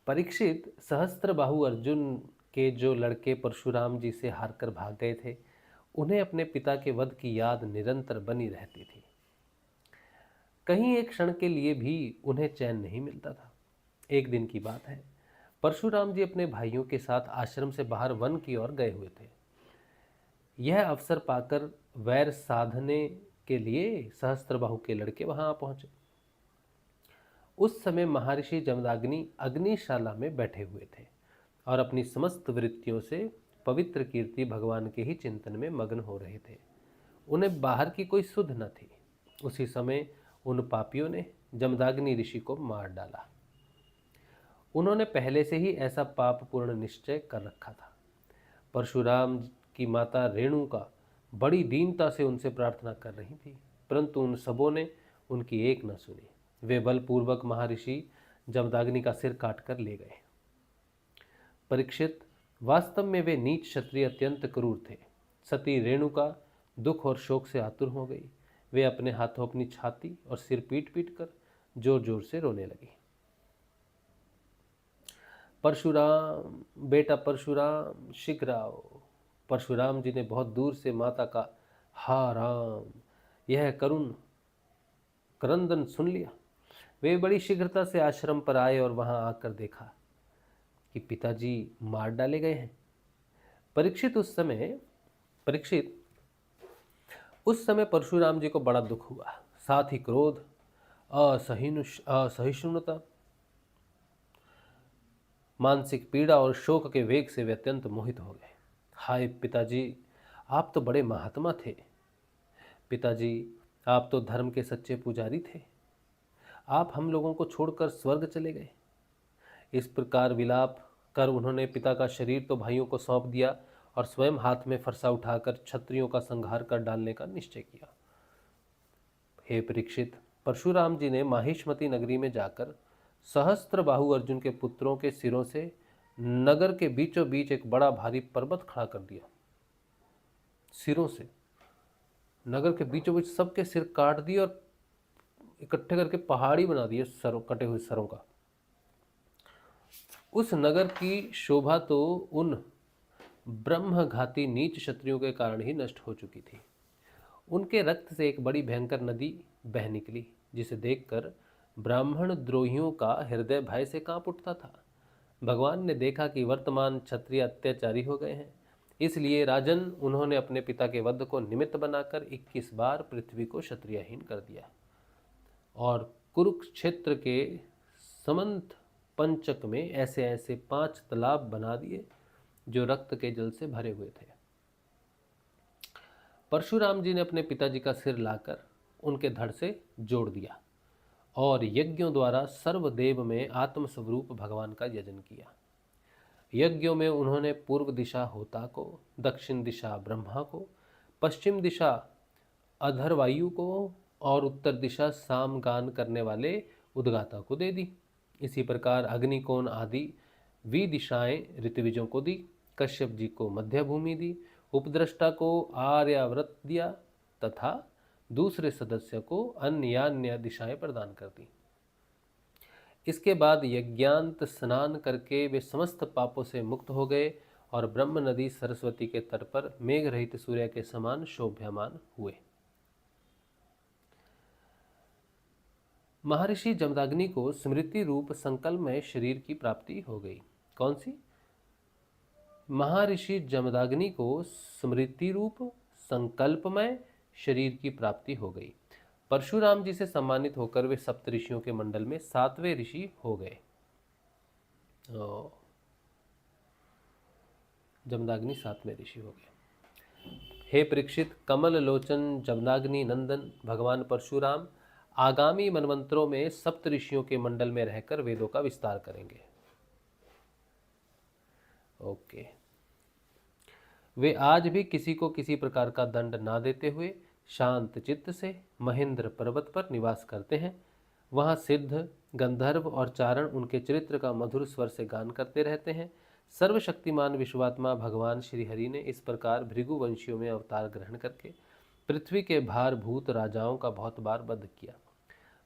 परीक्षित सहस्त्रबाहु अर्जुन के जो लड़के परशुराम जी से हारकर भाग गए थे, उन्हें अपने पिता के वध की याद निरंतर बनी रहती थी। कहीं एक क्षण के लिए भी उन्हें चैन नहीं मिलता था। एक दिन की बात है, परशुराम जी अपने भाइयों के साथ आश्रम से बाहर वन की ओर गए हुए थे। यह अवसर पाकर वैर साधने के लिए सहस्त्रबाहु के लड़के वहां आ पहुंचे। उस समय महर्षि जमदाग्नि अग्निशाला में बैठे हुए थे और अपनी समस्त वृत्तियों से पवित्र कीर्ति भगवान के ही चिंतन में मग्न हो रहे थे। उन्हें बाहर की कोई सुध न थी। उसी समय उन पापियों ने जमदाग्नि ऋषि को मार डाला। उन्होंने पहले से ही ऐसा पापपूर्ण निश्चय कर रखा था। परशुराम की माता रेणुका बड़ी दीनता से उनसे प्रार्थना कर रही थी, परंतु उन सबों ने उनकी एक न सुनी। वे बलपूर्वक महर्षि जमदाग्नि का सिर काटकर ले गए। परीक्षित, वास्तव में वे नीच क्षत्रिय अत्यंत क्रूर थे। सती रेणुका दुख और शोक से आतुर हो गई। वे अपने हाथों अपनी छाती और सिर पीट पीट कर जोर जोर से रोने लगी। परशुराम, बेटा परशुराम, शीघ्र आओ। परशुराम जी ने बहुत दूर से माता का हा राम यह करुण क्रंदन सुन लिया। वे बड़ी शीघ्रता से आश्रम पर आए और वहां आकर देखा कि पिताजी मार डाले गए हैं। परीक्षित उस समय परशुराम जी को बड़ा दुख हुआ, साथ ही क्रोध, असहिष्णुता, मानसिक पीड़ा और शोक के वेग से वे अत्यंत मोहित हो गए। हाय पिताजी, आप तो बड़े महात्मा थे। पिताजी, आप तो धर्म के सच्चे पुजारी थे। आप हम लोगों को छोड़कर स्वर्ग चले गए। इस प्रकार विलाप कर उन्होंने पिता का शरीर तो भाइयों को सौंप दिया और स्वयं हाथ में फरसा उठाकर क्षत्रियों का संहार कर डालने का निश्चय किया। हे परीक्षित, परशुराम जी ने माहिष्मती नगरी में जाकर सहस्त्रबाहु अर्जुन के पुत्रों के सिरों से नगर के बीचों बीच एक बड़ा भारी पर्वत खड़ा कर दिया। सिरों से नगर के बीचों बीच सबके सिर काट दिए और इकट्ठे करके पहाड़ी बना दिए सरों, कटे हुए सरों का। उस नगर की शोभा तो उन ब्रह्मघाती नीच क्षत्रियों के कारण ही नष्ट हो चुकी थी। उनके रक्त से एक बड़ी भयंकर नदी बह निकली, जिसे देखकर ब्राह्मण द्रोहियों का हृदय भय से कांप उठता था। भगवान ने देखा कि वर्तमान क्षत्रिय अत्याचारी हो गए हैं, इसलिए राजन उन्होंने अपने पिता के वध को निमित्त बनाकर 21 बार पृथ्वी को क्षत्रियहीन कर दिया और कुरुक्षेत्र के समंत पंचक में ऐसे ऐसे 5 तालाब बना दिए जो रक्त के जल से भरे हुए थे। परशुराम जी ने अपने पिताजी का सिर लाकर उनके धड़ से जोड़ दिया और यज्ञों द्वारा सर्वदेव में आत्मस्वरूप भगवान का यजन किया। यज्ञों में उन्होंने पूर्व दिशा होता को, दक्षिण दिशा ब्रह्मा को, पश्चिम दिशा अधरवायु को और उत्तर दिशा सामगान करने वाले उद्गाता को दे दी। इसी प्रकार अग्निकोण आदि विदिशाएं ऋतविजों को दी, कश्यप जी को मध्य भूमि दी, उपद्रष्टा को आर्याव्रत दिया तथा दूसरे सदस्य को अन्य दिशाएं प्रदान कर दी। इसके बाद यज्ञांत स्नान करके वे समस्त पापों से मुक्त हो गए और ब्रह्म नदी सरस्वती के तट पर मेघ रहित सूर्य के समान शोभ्यमान हुए। महर्षि जमदाग्नि को स्मृति रूप संकल्पमय शरीर की प्राप्ति हो गई। कौन सी? महर्षि जमदाग्नि को स्मृति रूप संकल्पमय शरीर की प्राप्ति हो गई। परशुराम जी से सम्मानित होकर वे सप्त ऋषियों के मंडल में 7वें ऋषि हो गए। जमदाग्नि 7वें ऋषि हो गए। हे परीक्षित, कमल लोचन जमदाग्नि नंदन भगवान परशुराम आगामी मनवंतरों में सप्त ऋषियों के मंडल में रहकर वेदों का विस्तार करेंगे। ओके। वे आज भी किसी को किसी प्रकार का दंड ना देते हुए शांत चित्त से महेंद्र पर्वत पर निवास करते हैं। वहाँ सिद्ध, गंधर्व और चारण उनके चरित्र का मधुर स्वर से गान करते रहते हैं। सर्वशक्तिमान विश्वात्मा भगवान श्री हरि ने इस प्रकार भृगु वंशियों में अवतार ग्रहण करके पृथ्वी के भारभूत राजाओं का बहुत बार वध किया।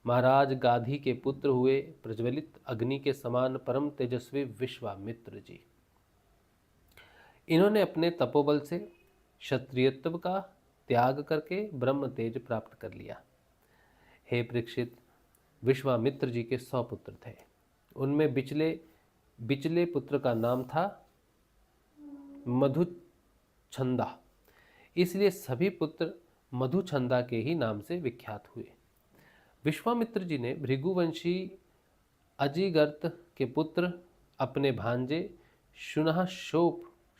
महाराज गाधी के पुत्र हुए प्रज्वलित अग्नि के समान परम तेजस्वी विश्वामित्र जी। इन्होंने अपने तपोबल से क्षत्रियत्व का त्याग करके ब्रह्म तेज प्राप्त कर लिया। हे परीक्षित, विश्वामित्र जी के 100 पुत्र थे। उनमें बिचले पुत्र का नाम था मधुछंदा, इसलिए सभी पुत्र मधुछंदा के ही नाम से विख्यात हुए। विश्वामित्र जी ने भृगुवंशी अजिगर्त के पुत्र अपने भांजे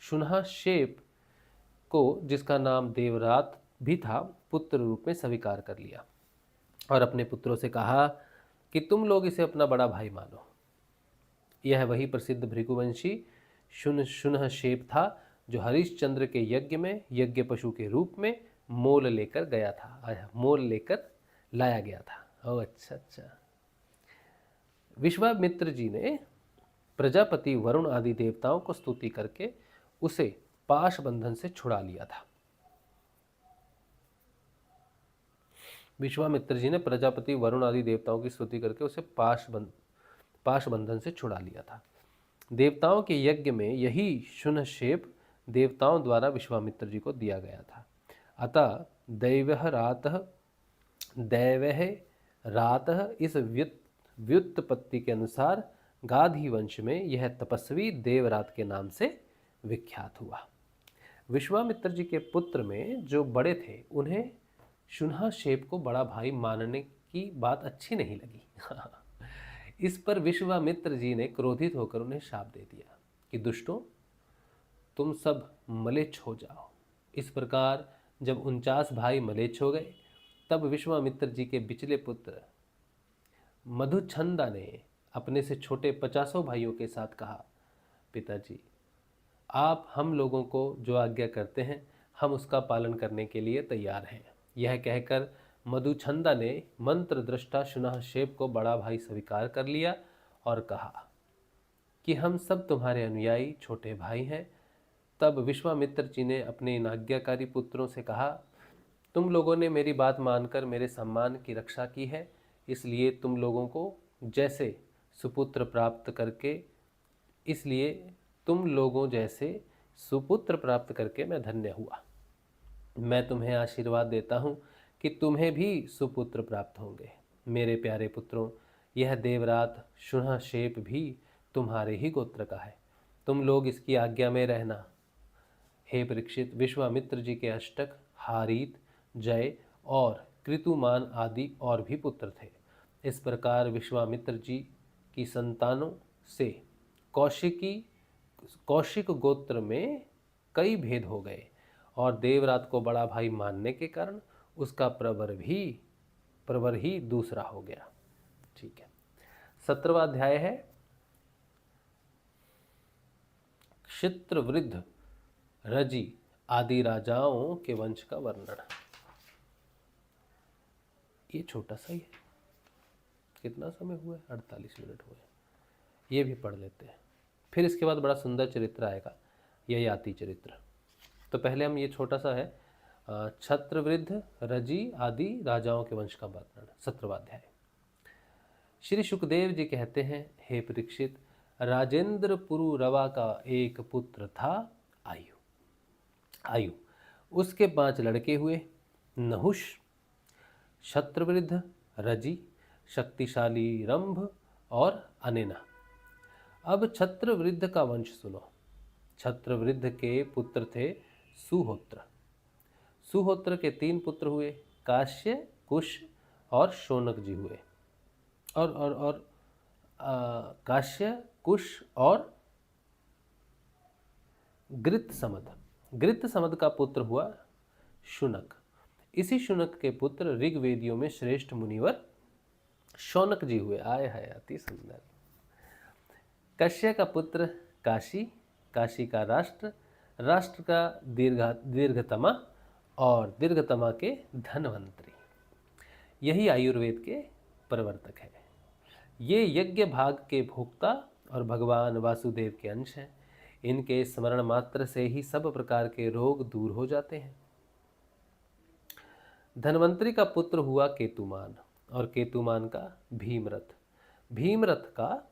शुनहशेप को, जिसका नाम देवरात भी था, पुत्र रूप में स्वीकार कर लिया और अपने पुत्रों से कहा कि तुम लोग इसे अपना बड़ा भाई मानो। यह वही प्रसिद्ध भृगुवंशी शुनहशेप था जो हरिश्चंद्र के यज्ञ में यज्ञ पशु के रूप में मोल लेकर लाया गया था। ओह अच्छा। विश्वामित्र जी ने प्रजापति वरुण आदि देवताओं को स्तुति करके उसे पाश बंधन से छुड़ा लिया था। विश्वामित्र जी ने प्रजापति वरुण आदि देवताओं की स्तुति करके उसे पाश बंधन से छुड़ा लिया था। देवताओं के यज्ञ में यही शुनहशेप देवताओं द्वारा विश्वामित्र जी को दिया गया था। अतः दैवः रातः इस व्युत्पत्ति के अनुसार गाधी वंश में यह तपस्वी देवरात के नाम से विख्यात हुआ। विश्वामित्र जी के पुत्र में जो बड़े थे उन्हें शुनहशेप को बड़ा भाई मानने की बात अच्छी नहीं लगी। इस पर विश्वामित्र जी ने क्रोधित होकर उन्हें शाप दे दिया कि दुष्टों, तुम सब मलेच्छ हो जाओ। इस प्रकार जब 49 भाई मलेच्छ हो गए, तब विश्वामित्र जी के बिचले पुत्र मधुछंदा ने अपने से छोटे 50 भाइयों के साथ कहा, पिताजी, आप हम लोगों को जो आज्ञा करते हैं हम उसका पालन करने के लिए तैयार हैं। यह कहकर मधुछंदा ने मंत्र दृष्टा शुनहशेप को बड़ा भाई स्वीकार कर लिया और कहा कि हम सब तुम्हारे अनुयायी छोटे भाई हैं। तब विश्वामित्र जी ने अपने इन आज्ञाकारी पुत्रों से कहा, तुम लोगों ने मेरी बात मानकर मेरे सम्मान की रक्षा की है, इसलिए तुम लोगों को जैसे सुपुत्र प्राप्त करके मैं धन्य हुआ। मैं तुम्हें आशीर्वाद देता हूँ कि तुम्हें भी सुपुत्र प्राप्त होंगे। मेरे प्यारे पुत्रों, यह देवरात शुनहशेप भी तुम्हारे ही गोत्र का है। तुम लोग इसकी आज्ञा में रहना। हे परीक्षित, विश्वामित्र जी के अष्टक, हारीत, जय और कृतुमान आदि और भी पुत्र थे। इस प्रकार विश्वामित्र जी की संतानों से कौशिक गोत्र में कई भेद हो गए और देवरात को बड़ा भाई मानने के कारण उसका प्रवर ही दूसरा हो गया। ठीक है, 17वां अध्याय है क्षित्रवृद्ध रजी आदि राजाओं के वंश का वर्णन। ये छोटा सा ही है, कितना समय हुआ है? 48 मिनट हुए। ये भी पढ़ लेते हैं, फिर इसके बाद बड़ा सुंदर चरित्र आएगा, ययाति चरित्र। तो पहले हम ये छोटा सा है क्षत्रवृद्ध रजी आदि राजाओं के वंश का वर्णन। 17वां अध्याय। श्री सुखदेव जी कहते हैं, हे परीक्षित, राजेंद्र पुरुरवा का एक पुत्र था आयु। उसके 5 लड़के हुए, नहुष, क्षत्रवृद्ध, रजी, शक्तिशाली रंभ और अनेना। अब क्षत्रवृद्ध का वंश सुनो। क्षत्रवृद्ध के पुत्र थे सुहोत्र के 3 पुत्र हुए, काश्य, कुश और शौनक जी हुए। काश्य, कुश और गृत्समद का पुत्र हुआ शुनक। इसी शुनक के पुत्र ऋग्वेदियों में श्रेष्ठ मुनिवर शौनक जी हुए। आए है, अति सुंदर। कश्य का पुत्र काशी का राष्ट्र का दीर्घतमा और दीर्घतमा के धनवंतरी। यही आयुर्वेद के प्रवर्तक है। ये यज्ञ भाग के भोक्ता और भगवान वासुदेव के अंश हैं। इनके स्मरण मात्र से ही सब प्रकार के रोग दूर हो जाते हैं। धन्वंतरी का पुत्र हुआ केतुमान और केतुमान का भीमरथ। भीमरथ का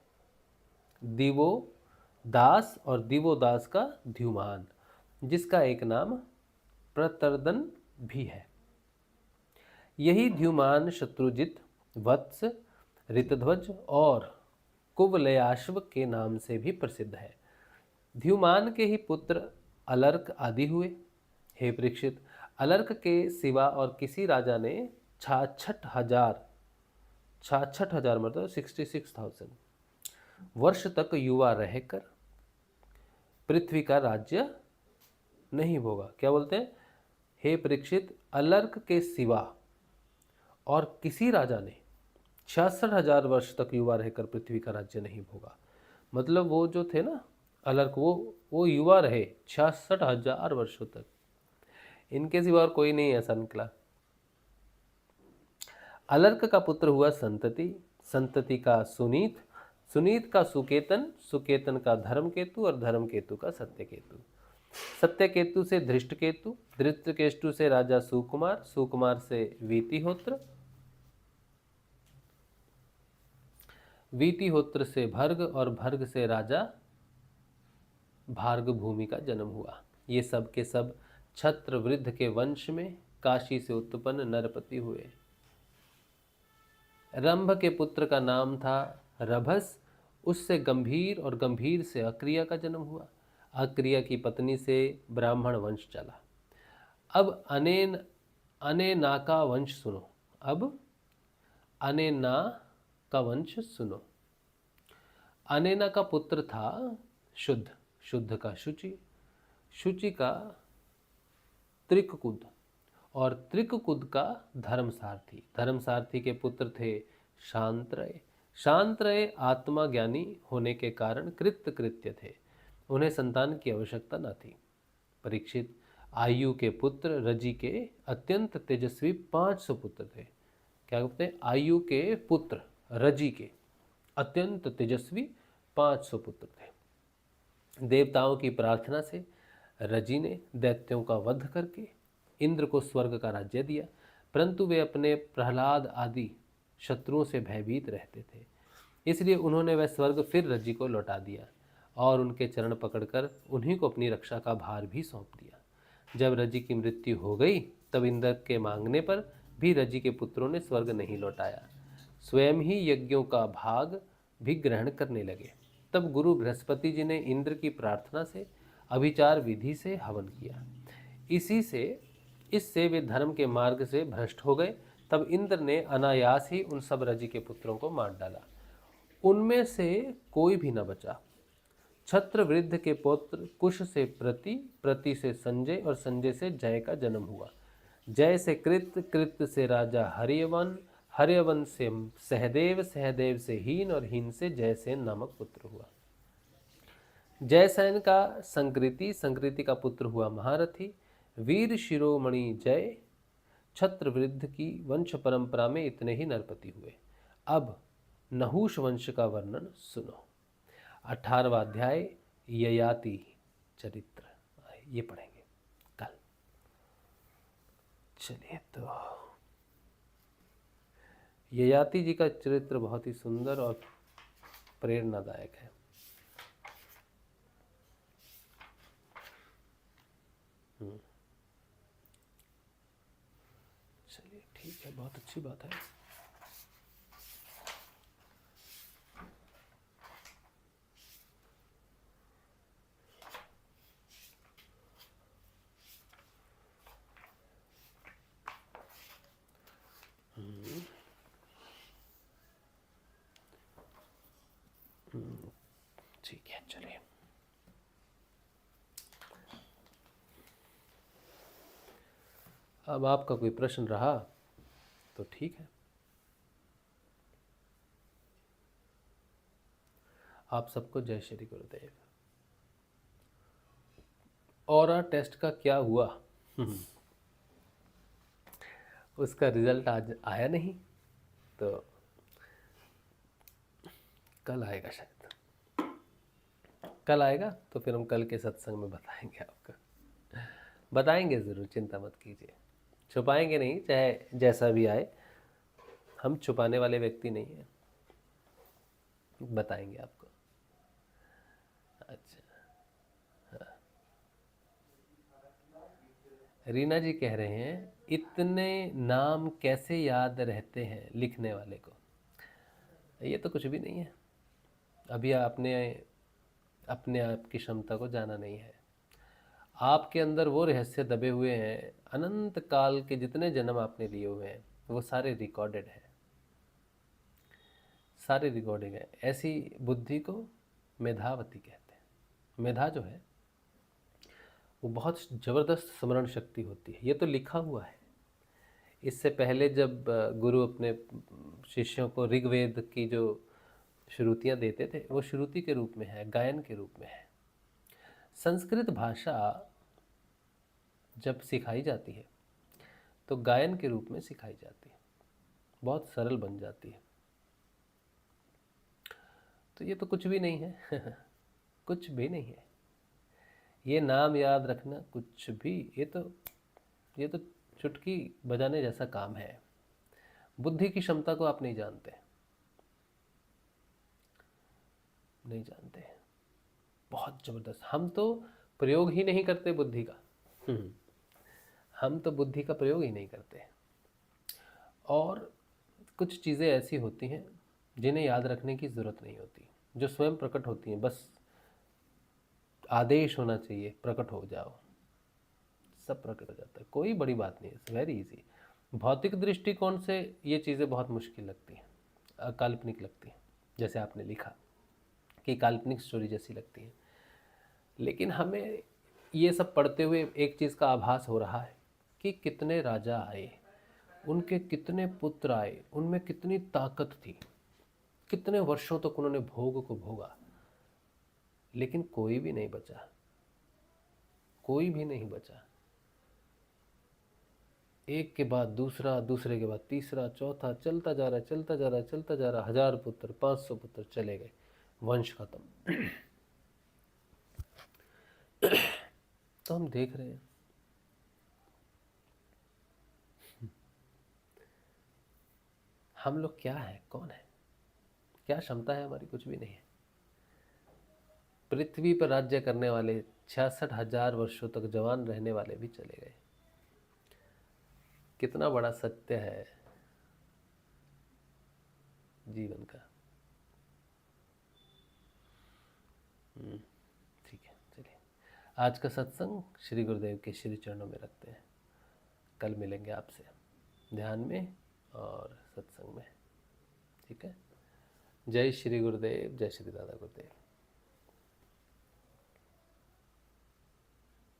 दिवोदास और दिवोदास का द्युमान, जिसका एक नाम प्रतर्दन भी है। यही द्युमान शत्रुजित, वत्स, ऋतध्वज और कुवलयाश्व के नाम से भी प्रसिद्ध है। द्युमान के ही पुत्र अलर्क आदि हुए। हे परीक्षित, अलर्क के सिवा और किसी राजा ने 66,000 मतलब 66,000 वर्ष तक युवा रहकर पृथ्वी का राज्य नहीं भोगा। क्या बोलते हैं? हे परीक्षित, अलर्क के सिवा और किसी राजा ने 66,000 वर्ष तक युवा रहकर पृथ्वी का राज्य नहीं भोगा। मतलब वो जो थे ना अलर्क, वो युवा रहे 66,000 वर्षों तक। इनके सिवा और कोई नहीं ऐसा निकला। अलर्क का पुत्र हुआ संतति, संतति का सुनीत, सुनीत का सुकेतन, सुकेतन का धर्मकेतु और धर्मकेतु का सत्यकेतु। सत्यकेतु से धृष्टकेतु, धृष्टकेतु से राजा सुकुमार, सुकुमार से वीतिहोत्र, वीतिहोत्र से भर्ग और भर्ग से राजा भार्ग भूमि का जन्म हुआ। ये सब के सब छत्रवृद्ध के वंश में काशी से उत्पन्न नरपति हुए। रंभ के पुत्र का नाम था रभस, उससे गंभीर और गंभीर से अक्रिया का जन्म हुआ। अक्रिया की पत्नी से ब्राह्मण वंश चला। अब अनेना का वंश सुनो। अब अनेना का वंश सुनो। अनेना का पुत्र था शुद्ध, शुद्ध का शुचि, शुचि का त्रिककुद और त्रिककुद का धर्मसारथी। धर्मसारथी के पुत्र थे शांत्रय। शांत्रय आत्मा ज्ञानी होने के कारण कृत्य थे, उन्हें संतान की आवश्यकता न थी। परीक्षित, आयु के पुत्र रजि के अत्यंत तेजस्वी 500 पुत्र थे। क्या कहते हैं? आयु के पुत्र रजि के अत्यंत तेजस्वी 500 पुत्र थे। देवताओं की प्रार्थना से रजि ने दैत्यों का वध करके इंद्र को स्वर्ग का राज्य दिया, परंतु वे अपने प्रहलाद आदि शत्रुओं से भयभीत रहते थे, इसलिए उन्होंने वह स्वर्ग फिर रजि को लौटा दिया और उनके चरण पकड़कर उन्हीं को अपनी रक्षा का भार भी सौंप दिया। जब रजि की मृत्यु हो गई तब इंद्र के मांगने पर भी रजि के पुत्रों ने स्वर्ग नहीं लौटाया, स्वयं ही यज्ञों का भाग भी ग्रहण करने लगे। तब गुरु बृहस्पति जी ने इंद्र की प्रार्थना से अभिचार विधि से हवन किया। इससे वे धर्म के मार्ग से भ्रष्ट हो गए। तब इंद्र ने अनायास ही उन सब रजि के पुत्रों को मार डाला, उनमें से कोई भी न बचा। छत्रवृद्ध के पुत्र कुश से प्रति, प्रति से संजय और संजय से जय का जन्म हुआ। जय से कृत, कृत से राजा हर्यवन, हर्यवन से सहदेव, सहदेव से हीन और हीन से जयसेन नामक पुत्र हुआ। जयसेन का संकृति, संकृति का पुत्र हुआ महारथी। वीर शिरोमणि जय छत्रवृद्ध की वंश परंपरा में इतने ही नरपति हुए। अब नहुष वंश का वर्णन सुनो। 18वां अध्याय ययाति चरित्र, ये पढ़ेंगे कल। चलिए, तो ययाति जी का चरित्र बहुत ही सुंदर और प्रेरणादायक है। चलिए, ठीक है, बहुत अच्छी बात है। ठीक है, चलिए। अब आपका कोई प्रश्न रहा तो ठीक है। आप सबको जय श्री गुरुदेव। ऑरा टेस्ट का क्या हुआ? उसका रिजल्ट आज आया नहीं, तो कल आएगा, शायद कल आएगा, तो फिर हम कल के सत्संग में बताएंगे, आपका बताएंगे ज़रूर, चिंता मत कीजिए। छुपाएंगे नहीं, चाहे जैसा भी आए। हम छुपाने वाले व्यक्ति नहीं हैं, बताएंगे आपको। अच्छा, रीना जी कह रहे हैं इतने नाम कैसे याद रहते हैं लिखने वाले को। ये तो कुछ भी नहीं है, अभी आपने अपने आप की क्षमता को जाना नहीं है। आपके अंदर वो रहस्य दबे हुए हैं, अनंत काल के जितने जन्म आपने लिए हुए हैं वो सारे रिकॉर्डेड हैं, सारे रिकॉर्डिंग है। ऐसी बुद्धि को मेधावती कहते हैं। मेधा जो है वो बहुत ज़बरदस्त स्मरण शक्ति होती है, ये तो लिखा हुआ है। इससे पहले जब गुरु अपने शिष्यों को ऋग्वेद की जो श्रुतियाँ देते थे वो श्रुति के रूप में है, गायन के रूप में है। संस्कृत भाषा जब सिखाई जाती है तो गायन के रूप में सिखाई जाती है, बहुत सरल बन जाती है। तो ये तो कुछ भी नहीं है कुछ भी नहीं है। ये नाम याद रखना कुछ भी, ये तो चुटकी बजाने जैसा काम है। बुद्धि की क्षमता को आप नहीं जानते, नहीं जानते। बहुत ज़बरदस्त। हम तो प्रयोग ही नहीं करते बुद्धि का। हम तो बुद्धि का प्रयोग ही नहीं करते। और कुछ चीज़ें ऐसी होती हैं जिन्हें याद रखने की ज़रूरत नहीं होती, जो स्वयं प्रकट होती हैं। बस आदेश होना चाहिए, प्रकट हो जाओ, सब प्रकट हो जाता है। कोई बड़ी बात नहीं है, वेरी इजी। भौतिक दृष्टिकोण से ये चीज़ें बहुत मुश्किल लगती हैं, काल्पनिक लगती हैं, जैसे आपने लिखा कि काल्पनिक स्टोरी जैसी लगती है। लेकिन हमें ये सब पढ़ते हुए एक चीज़ का आभास हो रहा है कि कितने राजा आए, उनके कितने पुत्र आए, उनमें कितनी ताकत थी, कितने वर्षों तक उन्होंने भोग को भोगा, लेकिन कोई भी नहीं बचा, कोई भी नहीं बचा। एक के बाद दूसरा, दूसरे के बाद तीसरा, चौथा, चलता जा रहा है, चलता जा रहा है, चलता जा रहा है। 1000 पुत्र, 500 पुत्र चले गए, वंश खत्म। तो हम देख रहे हैं हम लोग क्या है, कौन है, क्या क्षमता है हमारी, कुछ भी नहीं है। पृथ्वी पर राज्य करने वाले 66,000 वर्षों तक जवान रहने वाले भी चले गए। कितना बड़ा सत्य है जीवन का। ठीक है, चलिए आज का सत्संग श्री गुरुदेव के श्री चरणों में रखते हैं। कल मिलेंगे आपसे ध्यान में और सत्संग में, ठीक है। जय श्री गुरुदेव, जय श्री दादा गुरुदेव।